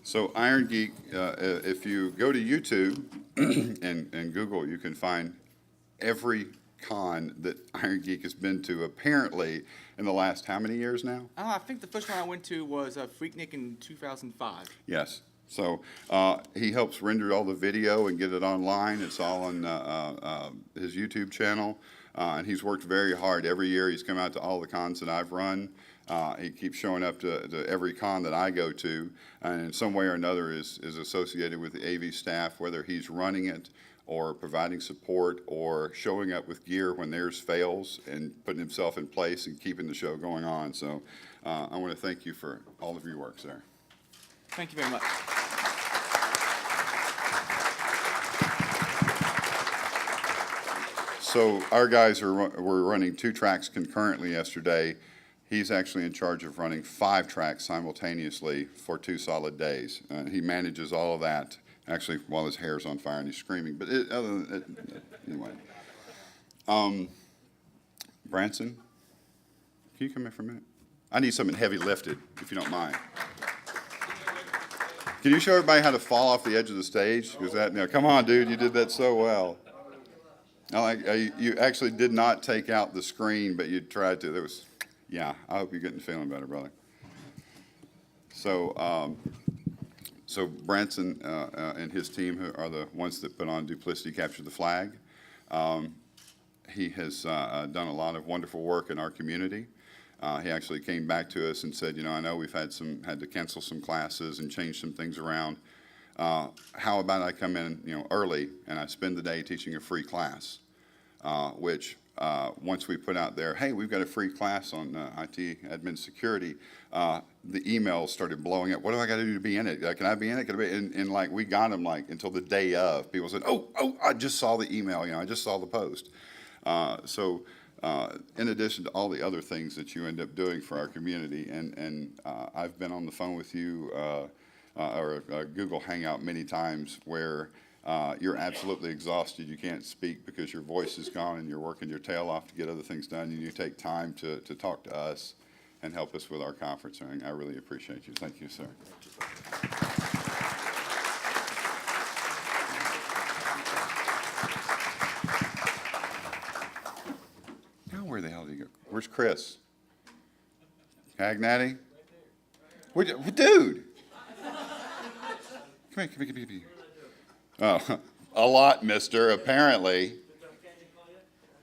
So Iron Geek, if you go to YouTube and Google, you can find every con that Iron Geek has been to, apparently, in the last how many years now? I think the first one I went to was Freaknik in 2005. Yes. So he helps render all the video and get it online. It's all on his YouTube channel. And he's worked very hard. Every year he's come out to all the cons that I've run. He keeps showing up to every con that I go to, and in some way or another is associated with the AV staff, whether he's running it or providing support or showing up with gear when theirs fails and putting himself in place and keeping the show going on. So I want to thank you for all of your work, sir. Thank you very much. So our guys were running 2 tracks concurrently yesterday. He's actually in charge of running 5 tracks simultaneously for 2 solid days. He manages all of that, actually, while his hair's on fire and he's screaming. But other than anyway. Branson, can you come in for a minute? I need something heavy lifted, if you don't mind. Can you show everybody how to fall off the edge of the stage? Come on, dude, you did that so well. You actually did not take out the screen, but you tried to. Yeah, I hope you're getting feeling better, brother. So, Branson and his team are the ones that put on Duplicity Capture the Flag. He has done a lot of wonderful work in our community. He actually came back to us and said, I know we've had to cancel some classes and change some things around. How about I come in, early and I spend the day teaching a free class, which once we put out there, hey, we've got a free class on IT admin security, the emails started blowing up. What do I got to do to be in it? Can I be in it? Can I be? And like we got them until the day of. People said, oh, I just saw the email. I just saw the post. So in addition to all the other things that you end up doing for our community, and I've been on the phone with you or a Google Hangout many times where you're absolutely exhausted. You can't speak because your voice is gone and you're working your tail off to get other things done. And you take time to talk to us and help us with our conference. I really appreciate you. Thank you, sir. Now, where the hell did he go? Where's Chris? Cagnati? Dude! Come here. Oh, a lot, mister, apparently.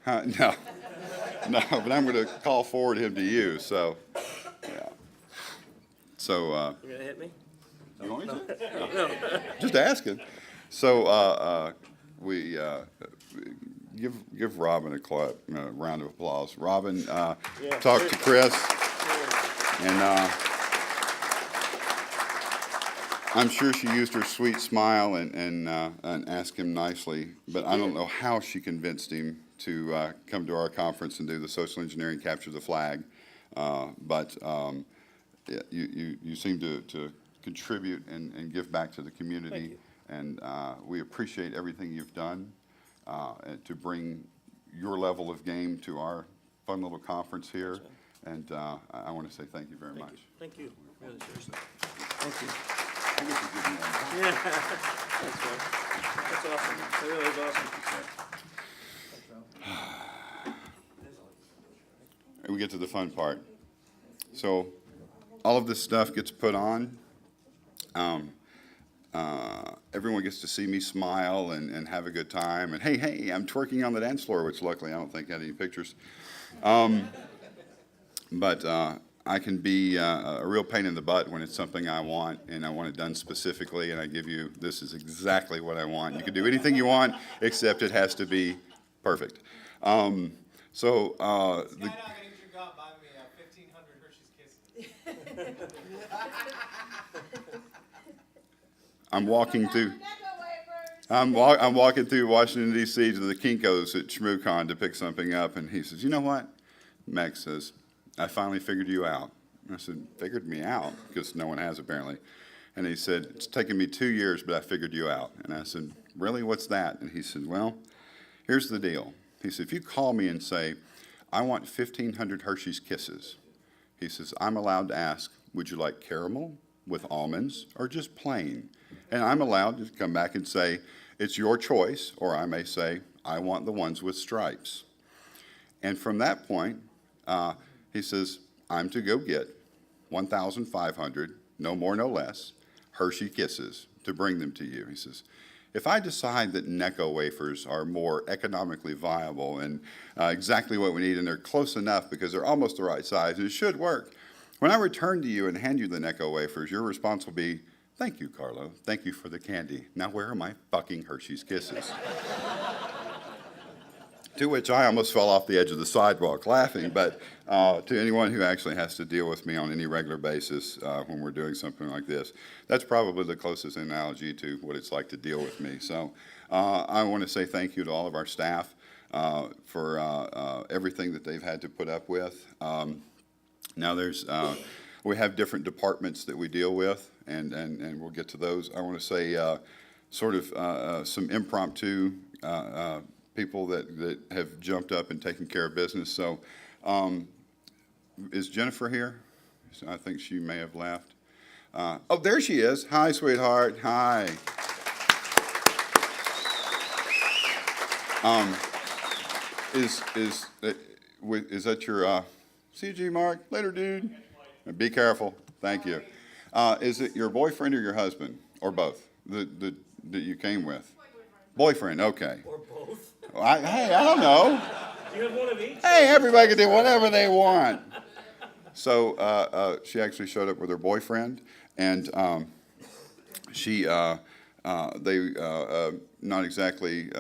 No, but I'm going to call forward him to you, so, yeah. So, You gonna hit me? you want me to? No. Just asking. So, we give Robin a round of applause. Robin, talked to Chris, and I'm sure she used her sweet smile and asked him nicely, but I don't know how she convinced him to come to our conference and do the social engineering capture the flag. But you seem to contribute and give back to the community, and we appreciate everything you've done to bring your level of game to our fun little conference here. And I want to say thank you very much. Thank you. Really, seriously. Thank you. I guess you did one. Yeah. Thanks, man. That's awesome. That really is awesome. And we get to the fun part. So all of this stuff gets put on. Everyone gets to see me smile and have a good time. And hey, I'm twerking on the dance floor, which luckily I don't think I had any pictures. But I can be a real pain in the butt when it's something I want and I want it done specifically, and I give you, this is exactly what I want. You can do anything you want, except it has to be perfect. Skydog, I need you to go out and buy me 1,500 Hershey's Kisses. I'm walking through Washington, D.C. to the Kinko's at ShmooCon to pick something up, and he says, you know what? Max says, I finally figured you out. I said, figured me out? Because no one has, apparently. And he said, it's taken me 2 years, but I figured you out. And I said, really, what's that? And he said, well, here's the deal. He said, if you call me and say, I want 1,500 Hershey's Kisses, he says, I'm allowed to ask, would you like caramel with almonds or just plain? And I'm allowed to come back and say, it's your choice, or I may say, I want the ones with stripes. And from that point, he says, I'm to go get 1,500, no more, no less, Hershey Kisses to bring them to you. He says, if I decide that Necco wafers are more economically viable and exactly what we need, and they're close enough because they're almost the right size, and it should work, When I return to you and hand you the Necco wafers, your response will be, thank you, Carlo. Thank you for the candy. Now where are my fucking Hershey's Kisses? To which I almost fell off the edge of the sidewalk laughing, but to anyone who actually has to deal with me on any regular basis when we're doing something like this, that's probably the closest analogy to what it's like to deal with me. So I want to say thank you to all of our staff for everything that they've had to put up with. Now we have different departments that we deal with, and we'll get to those. I want to say sort of some impromptu people that have jumped up and taken care of business. So is Jennifer here? So I think she may have left. Oh, there she is. Hi, sweetheart. Hi. Is that your CG Mark? Later, dude. Be careful. Thank you. Is it your boyfriend or your husband, or both, that you came with? Boyfriend. Okay. Or both. Hey, I don't know. You have one of each? Hey, everybody can do whatever they want. So she actually showed up with her boyfriend, and they not exactly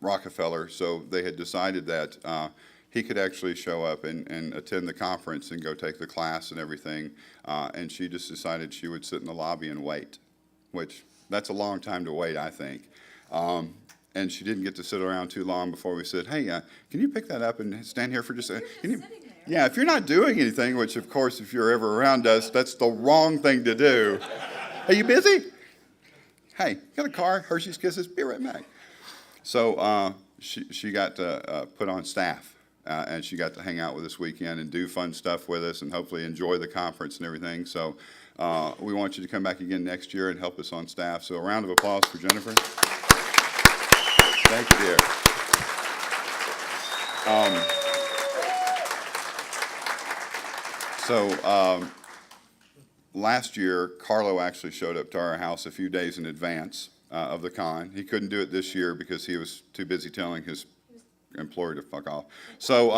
Rockefeller, so they had decided that he could actually show up and attend the conference and go take the class and everything, and she just decided she would sit in the lobby and wait, which that's a long time to wait, I think. And she didn't get to sit around too long before we said, hey, can you pick that up and stand here for just a second? Yeah, if you're not doing anything, which of course, if you're ever around us, that's the wrong thing to do. Are you busy? Hey, got a car, Hershey's Kisses, be right back. So she got put on staff, and she got to hang out with us weekend and do fun stuff with us and hopefully enjoy the conference and everything. So we want you to come back again next year and help us on staff. So a round of applause for Jennifer. Thank you, dear. Last year, Carlo actually showed up to our house a few days in advance of the con. He couldn't do it this year because he was too busy telling his employer to fuck off. So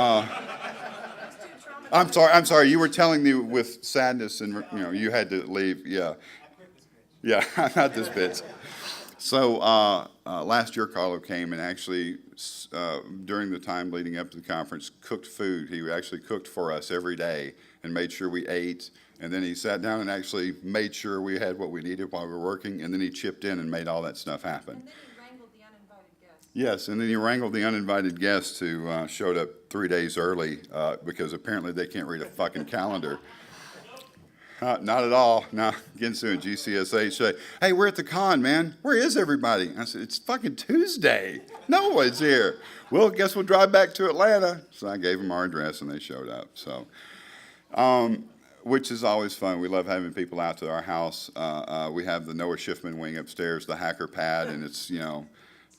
I'm sorry. You were telling me with sadness, and you had to leave. Yeah, not this bitch. So last year, Carlo came and actually, during the time leading up to the conference, cooked food. He actually cooked for us every day and made sure we ate. And then he sat down and actually made sure we had what we needed while we were working. And then he chipped in and made all that stuff happen. And then he wrangled the uninvited guests. Yes, and then he wrangled the uninvited guests who showed up 3 days early because apparently they can't read a fucking calendar. Not at all. Now, Ginsu and GCSH say, hey, we're at the con, man. Where is everybody? I said, it's fucking Tuesday. No one's here. Well, guess we'll drive back to Atlanta. So I gave them our address, and they showed up. So, which is always fun. We love having people out to our house. We have the Noah Schiffman wing upstairs, the hacker pad, and it's,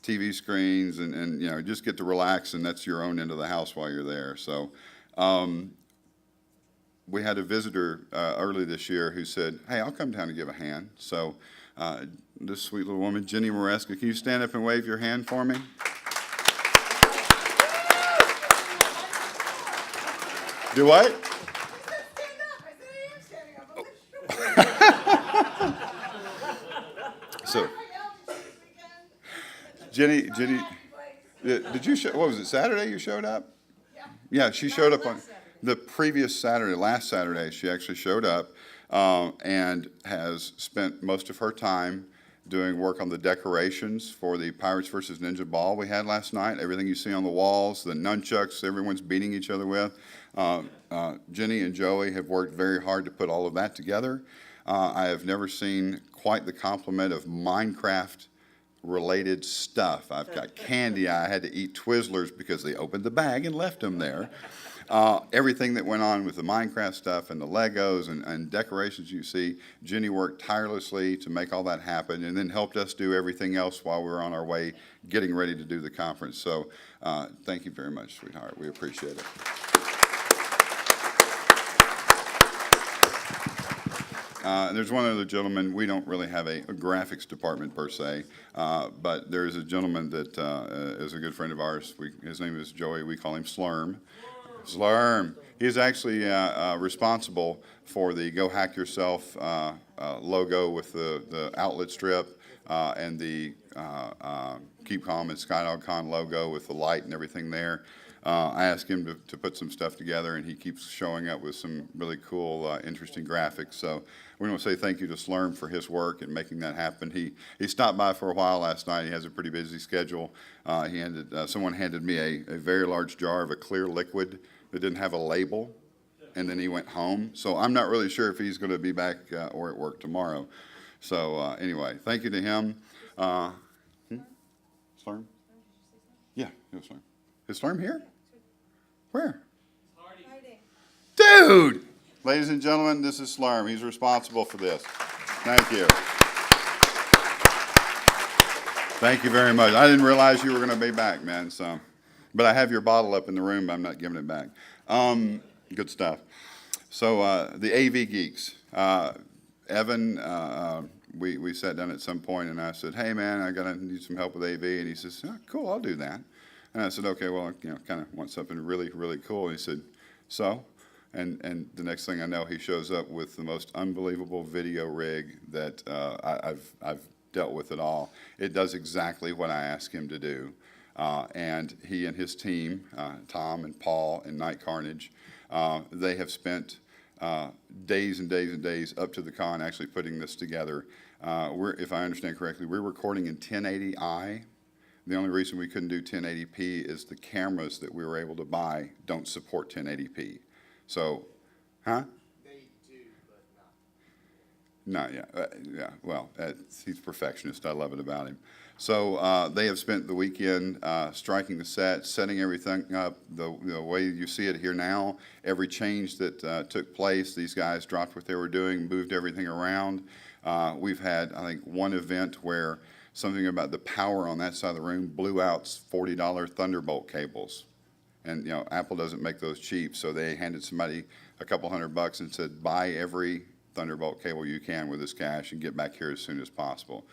TV screens, and just get to relax, and that's your own end of the house while you're there. So, we had a visitor early this year who said, hey, I'll come down and give a hand. So this sweet little woman, Jenny Maresca, can you stand up and wave your hand for me? Do what? So, Jenny, did you show, what was it, Saturday you showed up? Yeah, she showed up on the previous Saturday, last Saturday, she actually showed up and has spent most of her time doing work on the decorations for the Pirates versus Ninja Ball we had last night. Everything you see on the walls, the nunchucks, everyone's beating each other with. Jenny and Joey have worked very hard to put all of that together. I have never seen quite the complement of Minecraft related stuff. I've got candy. I had to eat Twizzlers because they opened the bag and left them there. Everything that went on with the Minecraft stuff and the Legos and decorations you see, Jenny worked tirelessly to make all that happen and then helped us do everything else while we were on our way getting ready to do the conference. So thank you very much, sweetheart. We appreciate it. There's one other gentleman. We don't really have a graphics department per se, but there's a gentleman that is a good friend of ours. His name is Joey. We call him Slurm. Slurm. He is actually responsible for the Go Hack Yourself logo with the outlet strip and the Keep Calm and SkyDogCon logo with the light and everything there. I asked him to put some stuff together, and he keeps showing up with some really cool, interesting graphics. So we want to say thank you to Slurm for his work in making that happen. He stopped by for a while last night. He has a pretty busy schedule. Someone handed me a very large jar of a clear liquid that didn't have a label, and then he went home. So I'm not really sure if he's going to be back or at work tomorrow. So anyway, thank you to him. Slurm? Yeah, Slurm. Is Slurm here? Where? Dude! Ladies and gentlemen, this is Slurm. He's responsible for this. Thank you. Thank you very much. I didn't realize you were going to be back, man. But I have your bottle up in the room, but I'm not giving it back. Good stuff. So the AV Geeks. Evan, we sat down at some point, and I said, hey, man, I need some help with AV. And he says, oh, cool, I'll do that. And I said, okay, well, kind of want something really, really cool. And he said, so? And the next thing I know, he shows up with the most unbelievable video rig that I've dealt with at all. It does exactly what I asked him to do. And he and his team, Tom and Paul and Night Carnage, they have spent days and days and days up to the con actually putting this together. If I understand correctly, we're recording in 1080i. The only reason we couldn't do 1080p is the cameras that we were able to buy don't support 1080p. So, huh? They do, but not. No, yeah, well, he's a perfectionist. I love it about him. So they have spent the weekend striking the set, setting everything up the way you see it here now. Every change that took place, these guys dropped what they were doing, moved everything around. We've had, I think, one event where something about the power on that side of the room blew out $40 Thunderbolt cables. And, Apple doesn't make those cheap, so they handed somebody a couple $100 and said, buy every Thunderbolt cable you can with this cash and get back here as soon as possible.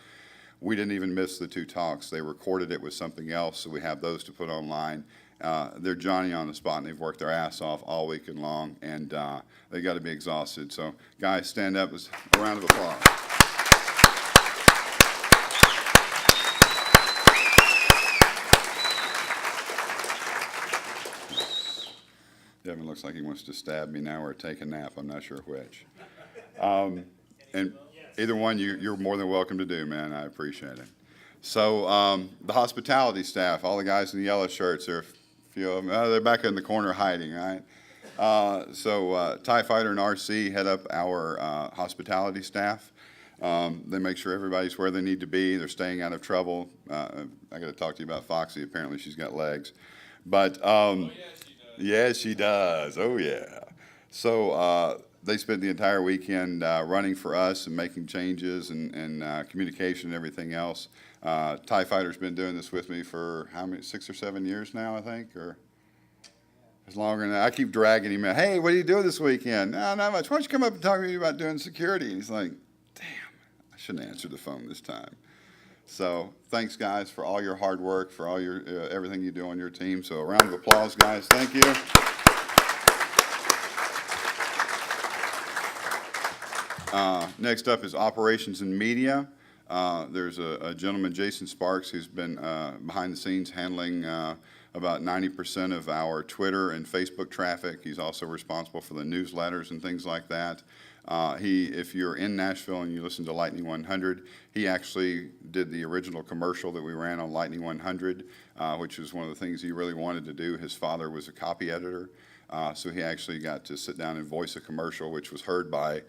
We didn't even miss the two talks. They recorded it with something else, so we have those to put online. They're Johnny on the spot, and they've worked their ass off all weekend long, and they got to be exhausted. So, guys, stand up. A round of applause. Devin looks like he wants to stab me now or take a nap. I'm not sure which. And either one, you're more than welcome to do, man. I appreciate it. So the hospitality staff, all the guys in the yellow shirts, there are a few of them. They're back in the corner hiding, right? TIE Fighter and RC head up our hospitality staff. They make sure everybody's where they need to be. They're staying out of trouble. I got to talk to you about Foxy. Apparently she's got legs. But yeah, she does. Oh, yeah. So they spent the entire weekend running for us and making changes and communication and everything else. TIE Fighter's been doing this with me for how many, 6 or 7 years now, I think, or it's longer than that. I keep dragging him out. Hey, what are you doing this weekend? No, not much. Why don't you come up and talk to me about doing security? And he's like, damn, I shouldn't answer the phone this time. So thanks, guys, for all your hard work, for all your everything you do on your team. So a round of applause, guys. Thank you. Next up is operations and media. There's a gentleman, Jason Sparks, who's been behind the scenes handling about 90% of our Twitter and Facebook traffic. He's also responsible for the newsletters and things like that. If you're in Nashville and you listen to Lightning 100, he actually did the original commercial that we ran on Lightning 100, which was one of the things he really wanted to do. His father was a copy editor, so he actually got to sit down and voice a commercial, which was heard by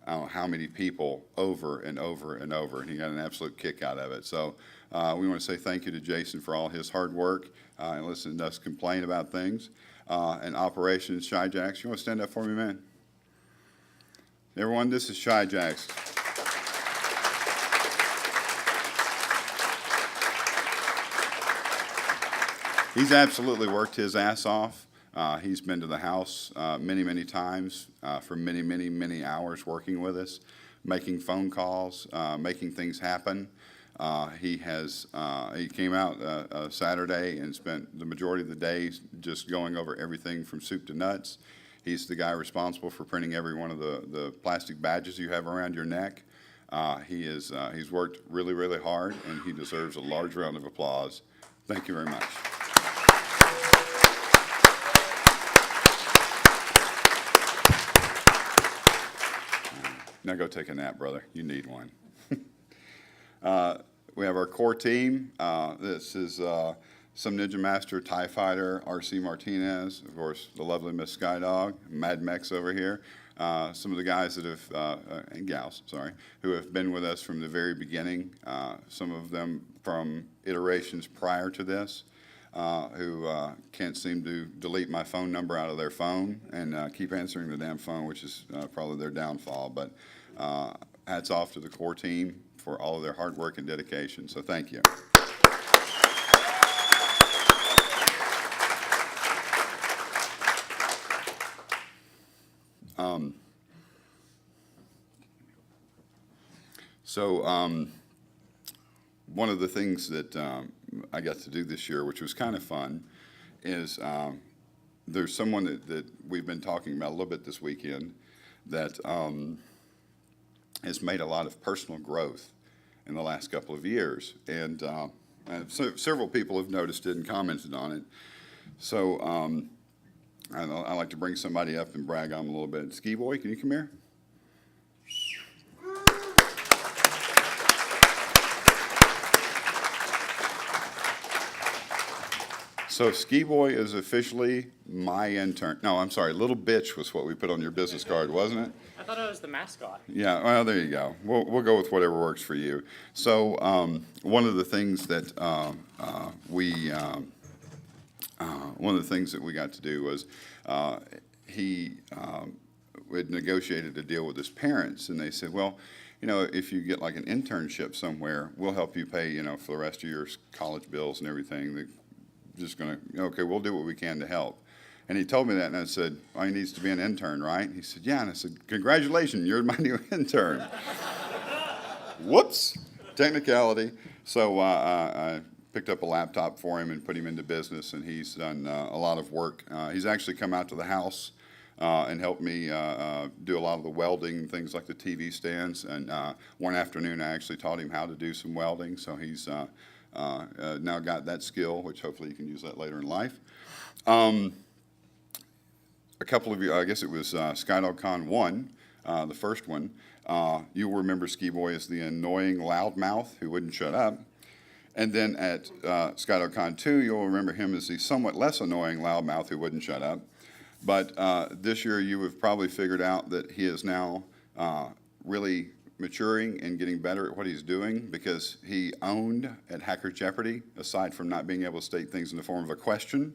I don't know how many people over and over and over, and he got an absolute kick out of it. So we want to say thank you to Jason for all his hard work and listening to us complain about things. And operations, Shy Jacks, you want to stand up for me, man? Everyone, this is Shy Jacks. He's absolutely worked his ass off. He's been to the house many, many times for many, many, many hours working with us, making phone calls, making things happen. He came out Saturday and spent the majority of the day just going over everything from soup to nuts. He's the guy responsible for printing every one of the plastic badges you have around your neck. He's worked really, really hard, and he deserves a large round of applause. Thank you very much. Now go take a nap, brother. You need one. We have our core team. This is some Ninja Master TIE Fighter, RC Martinez, of course, the lovely Miss SkyDog, Mad Mex over here. Some of the guys that have, and gals, sorry, who have been with us from the very beginning, some of them from iterations prior to this, who can't seem to delete my phone number out of their phone and keep answering the damn phone, which is probably their downfall. But hats off to the core team for all of their hard work and dedication. So thank you. One of the things that I got to do this year, which was kind of fun, is there's someone that we've been talking about a little bit this weekend that has made a lot of personal growth in the last couple of years. And several people have noticed it and commented on it. So I like to bring somebody up and brag on them a little bit. Ski Boy, can you come here? So Ski Boy is officially my intern. No, I'm sorry, Little Bitch was what we put on your business card, wasn't it? I thought I was the mascot. Yeah, well, there you go. We'll go with whatever works for you. So one of the things that one of the things that we got to do was he had negotiated a deal with his parents, and they said, well, you know, if you get like an internship somewhere, we'll help you pay, you know, for the rest of your college bills and everything. They're just going to, okay, we'll do what we can to help. And he told me that, and I said, oh, he needs to be an intern, right? He said, yeah. And I said, congratulations, you're my new intern. Whoops, technicality. So I picked up a laptop for him and put him into business, and he's done a lot of work. He's actually come out to the house and helped me do a lot of the welding, things like the TV stands. And one afternoon, I actually taught him how to do some welding, so he's now got that skill, which hopefully you can use that later in life. A couple of you, I guess it was SkyDogCon1, the first one. You'll remember Ski Boy as the annoying loudmouth who wouldn't shut up. And then at SkyDogCon2, you'll remember him as the somewhat less annoying loudmouth who wouldn't shut up. But this year, you have probably figured out that he is now really maturing and getting better at what he's doing, because he owned at Hacker Jeopardy, aside from not being able to state things in the form of a question.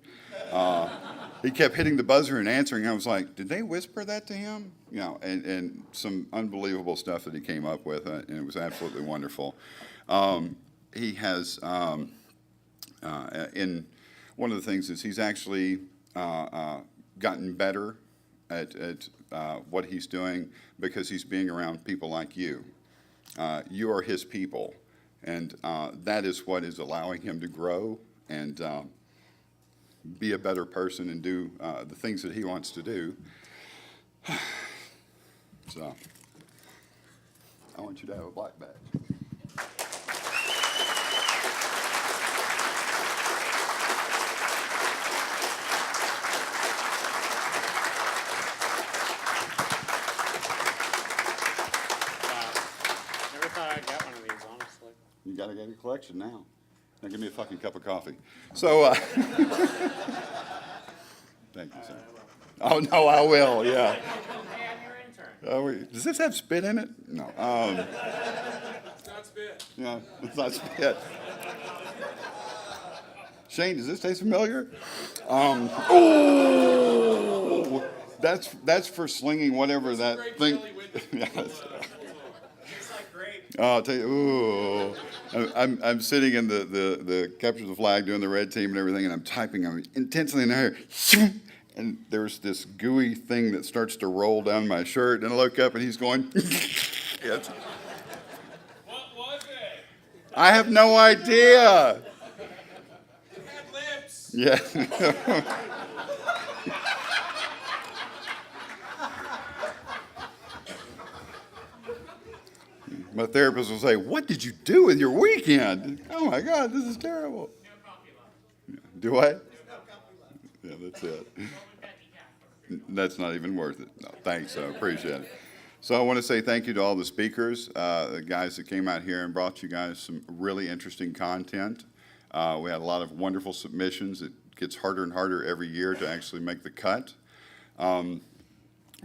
He kept hitting the buzzer and answering. I was like, did they whisper that to him? You know, and some unbelievable stuff that he came up with, and it was absolutely wonderful. He has, in one of the things is he's actually gotten better at what he's doing because he's being around people like you. You are his people, and that is what is allowing him to grow and be a better person and do the things that he wants to do. So, I want you to have a black badge. You got to get a collection now. Now give me a fucking cup of coffee. So, thank you, sir. Oh, no, I will, yeah. Hey, I'm your intern. Does this have spit in it? No. It's not spit. Yeah, it's not spit. Shane, does this taste familiar? Oh, that's for slinging whatever that thing. Yes. Oh, I'll tell you, ooh. I'm sitting in the capture the flag, doing the red team and everything, and I'm typing. I'm intensely in there, and there's this gooey thing that starts to roll down my shirt, and I look up, and he's going, yes. What was it? I have no idea. Yeah. My therapist will say, "What did you do with your weekend?" Oh my God, this is terrible. Do I? Yeah, that's it. That's not even worth it. No, thanks, I appreciate it. So I want to say thank you to all the speakers, the guys that came out here and brought you guys some really interesting content. We had a lot of wonderful submissions. It gets harder and harder every year to actually make the cut. One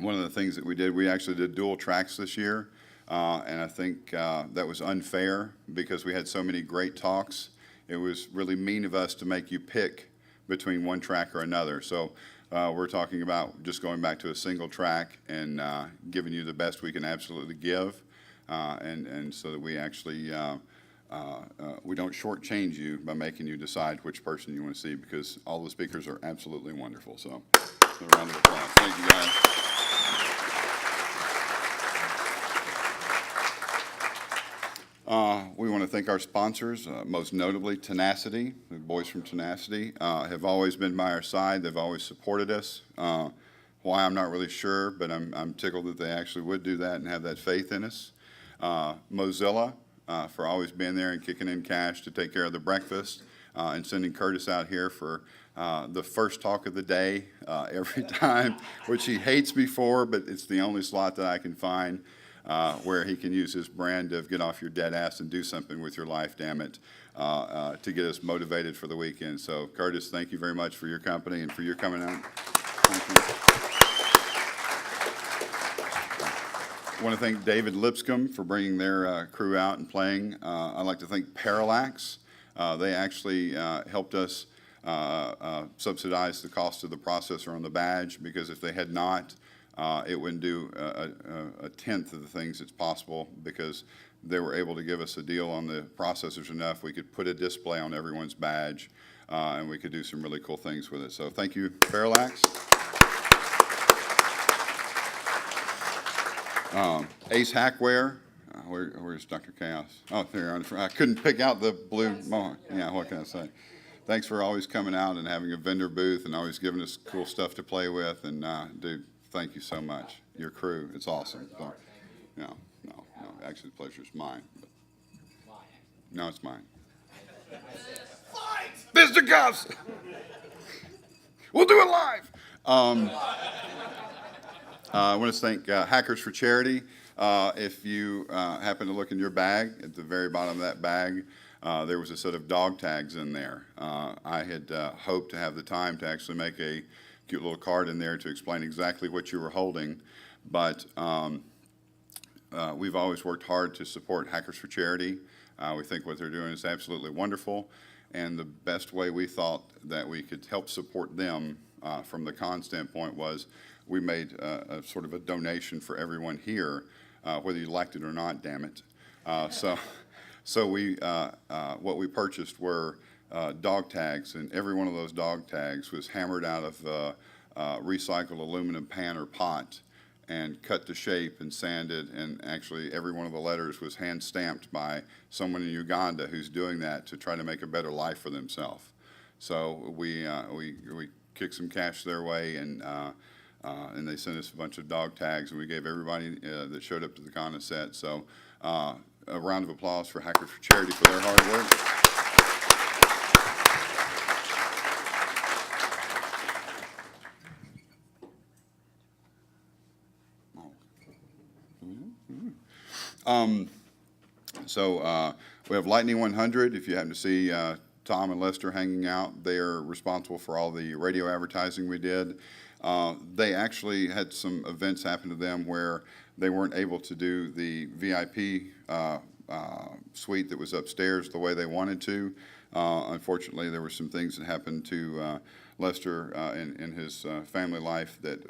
of the things that we did, we actually did dual tracks this year, and I think that was unfair because we had so many great talks. It was really mean of us to make you pick between one track or another. So we're talking about just going back to a single track and giving you the best we can absolutely give, and so that we actually we don't shortchange you by making you decide which person you want to see, because all the speakers are absolutely wonderful. So a round of applause. Thank you, guys. We want to thank our sponsors, most notably Tenacity. The boys from Tenacity have always been by our side. They've always supported us. Why, I'm not really sure, but I'm tickled that they actually would do that and have that faith in us. Mozilla, for always being there and kicking in cash to take care of the breakfast, and sending Curtis out here for the first talk of the day every time, which he hates me for, but it's the only slot that I can find where he can use his brand of get off your dead ass and do something with your life, damn it, to get us motivated for the weekend. So Curtis, thank you very much for your company and for your coming out. Thank you. I want to thank David Lipscomb for bringing their crew out and playing. I'd like to thank Parallax. They actually helped us subsidize the cost of the processor on the badge, because if they had not, it wouldn't do a tenth of the things that's possible, because they were able to give us a deal on the processors enough we could put a display on everyone's badge, and we could do some really cool things with it. So thank you, Parallax. Ace Hackware. Where's Dr. Chaos? Oh, there. I couldn't pick out the blue mohawk. Yeah, what can I say? Thanks for always coming out and having a vendor booth and always giving us cool stuff to play with. And dude, thank you so much. Your crew, it's awesome. So, no. Actually, the pleasure's mine. No, it's mine. Fisticuffs! We'll do it live. I want to thank Hackers for Charity. If you happen to look in your bag, at the very bottom of that bag, there was a set of dog tags in there. I had hoped to have the time to actually make a cute little card in there to explain exactly what you were holding, but we've always worked hard to support Hackers for Charity. We think what they're doing is absolutely wonderful, and the best way we thought that we could help support them from the con standpoint was we made a sort of a donation for everyone here, whether you liked it or not, damn it. So we, what we purchased were dog tags, and every one of those dog tags was hammered out of recycled aluminum pan or pot and cut to shape and sanded, and actually every one of the letters was hand stamped by someone in Uganda who's doing that to try to make a better life for themselves. So we kicked some cash their way, and they sent us a bunch of dog tags, and we gave everybody that showed up to the con a set. So a round of applause for Hackers for Charity for their hard work. We have Lightning 100. If you happen to see Tom and Lester hanging out, they are responsible for all the radio advertising we did. They actually had some events happen to them where they weren't able to do the VIP suite that was upstairs the way they wanted to. Unfortunately, there were some things that happened to Lester in his family life that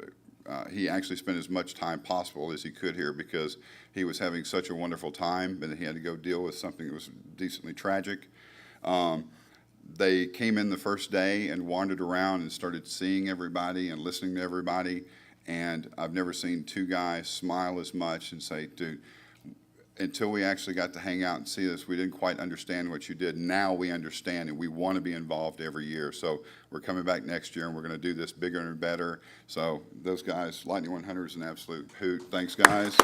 he actually spent as much time possible as he could here, because he was having such a wonderful time, but he had to go deal with something that was decently tragic. They came in the first day and wandered around and started seeing everybody and listening to everybody, and I've never seen two guys smile as much and say, dude, until we actually got to hang out and see this, we didn't quite understand what you did. Now we understand, and we want to be involved every year. So we're coming back next year, and we're going to do this bigger and better. So those guys, Lightning 100 is an absolute hoot. Thanks, guys.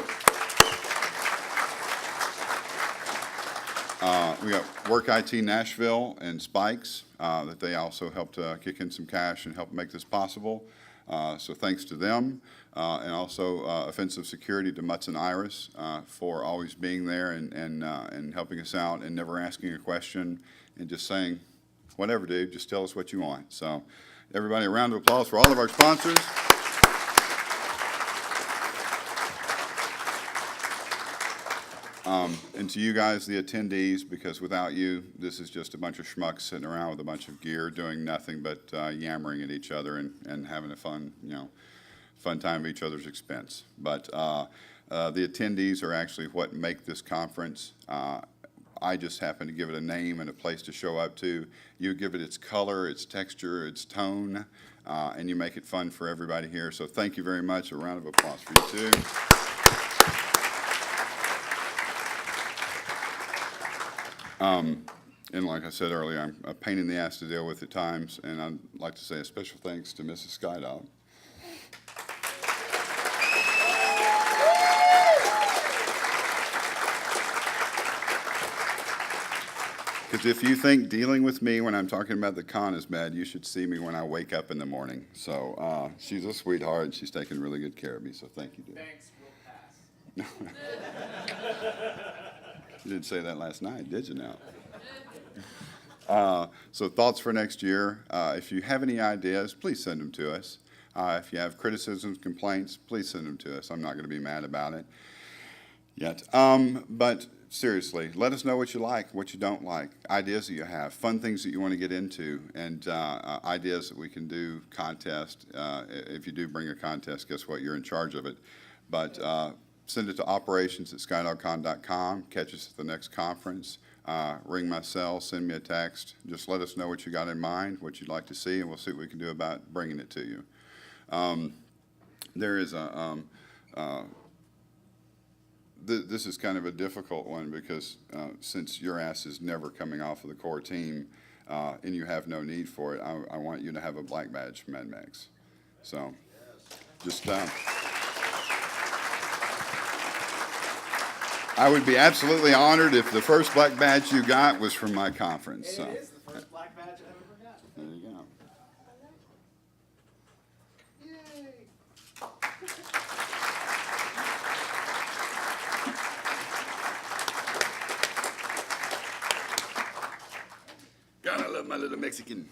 We got Work IT Nashville and Spikes that they also helped kick in some cash and help make this possible. So thanks to them. And also Offensive Security to Mutz and Iris for always being there and helping us out and never asking a question and just saying, whatever, dude, just tell us what you want. So everybody, a round of applause for all of our sponsors. And to you guys, the attendees, because without you, this is just a bunch of schmucks sitting around with a bunch of gear doing nothing but yammering at each other and having a fun time at each other's expense. But the attendees are actually what make this conference. I just happen to give it a name and a place to show up to. You give it its color, its texture, its tone, and you make it fun for everybody here. So thank you very much. A round of applause for you too. And like I said earlier, I'm a pain in the ass to deal with at times, and I'd like to say a special thanks to Mrs. SkyDog. Because if you think dealing with me when I'm talking about the con is bad, you should see me when I wake up in the morning. So she's a sweetheart, and she's taking really good care of me, so thank you, dear. Thanks, we'll pass. You didn't say that last night, did you now? So thoughts for next year. If you have any ideas, please send them to us. If you have criticisms, complaints, please send them to us. I'm not going to be mad about it yet. But seriously, let us know what you like, what you don't like, ideas that you have, fun things that you want to get into, and ideas that we can do, contest. If you do bring a contest, guess what? You're in charge of it. But send it to operations@skydogcon.com. Catch us at the next conference. Ring my cell, send me a text. Just let us know what you got in mind, what you'd like to see, and we'll see what we can do about bringing it to you. There is a, this is kind of a difficult one because since your ass is never coming off of the core team and you have no need for it, I want you to have a black badge from Mad Max. So just... I would be absolutely honored if the first black badge you got was from my conference. So. It is the first black badge I've ever got. There you go. Gotta love my little Mexican.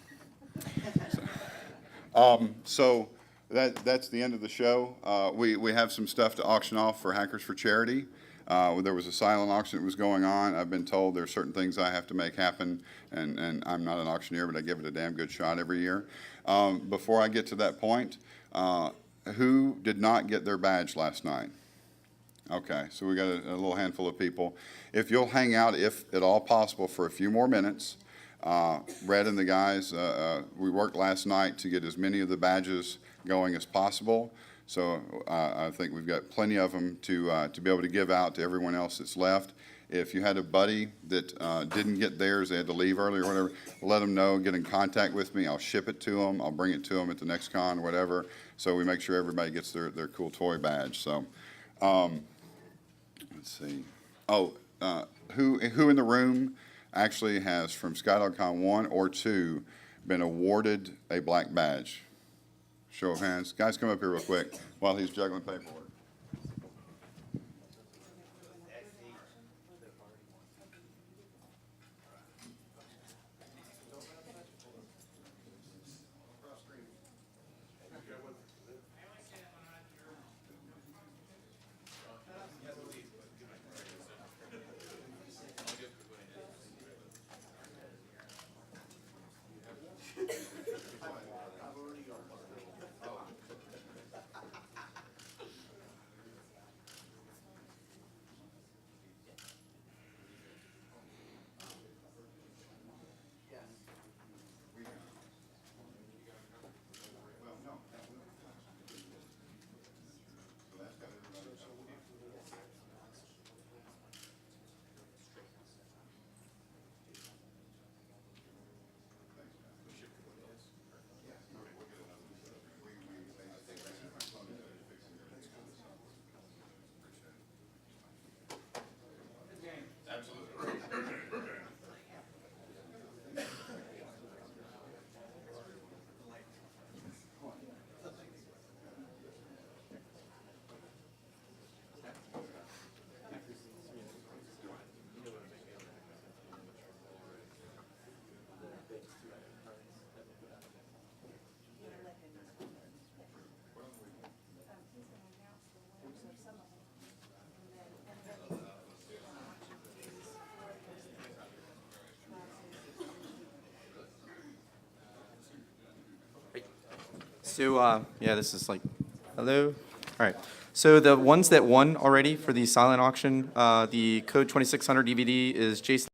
So that's the end of the show. We have some stuff to auction off for Hackers for Charity. There was a silent auction that was going on. I've been told there are certain things I have to make happen, and I'm not an auctioneer, but I give it a damn good shot every year. Before I get to that point, who did not get their badge last night? Okay, so we got a little handful of people. If you'll hang out, if at all possible, for a few more minutes, Red and the guys, we worked last night to get as many of the badges going as possible. So I think we've got plenty of them to be able to give out to everyone else that's left. If you had a buddy that didn't get theirs, they had to leave early or whatever, let them know, get in contact with me. I'll ship it to them. I'll bring it to them at the next con or whatever. So we make sure everybody gets their cool toy badge. So let's see. Oh, who in the room actually has, from SkyDogCon 1 or 2, been awarded a black badge? Show of hands. Guys, come up here real quick while he's juggling paperwork. So, yeah, this is like, hello? All right. So the ones that won already for the silent auction, the Code 2600 DVD is Jason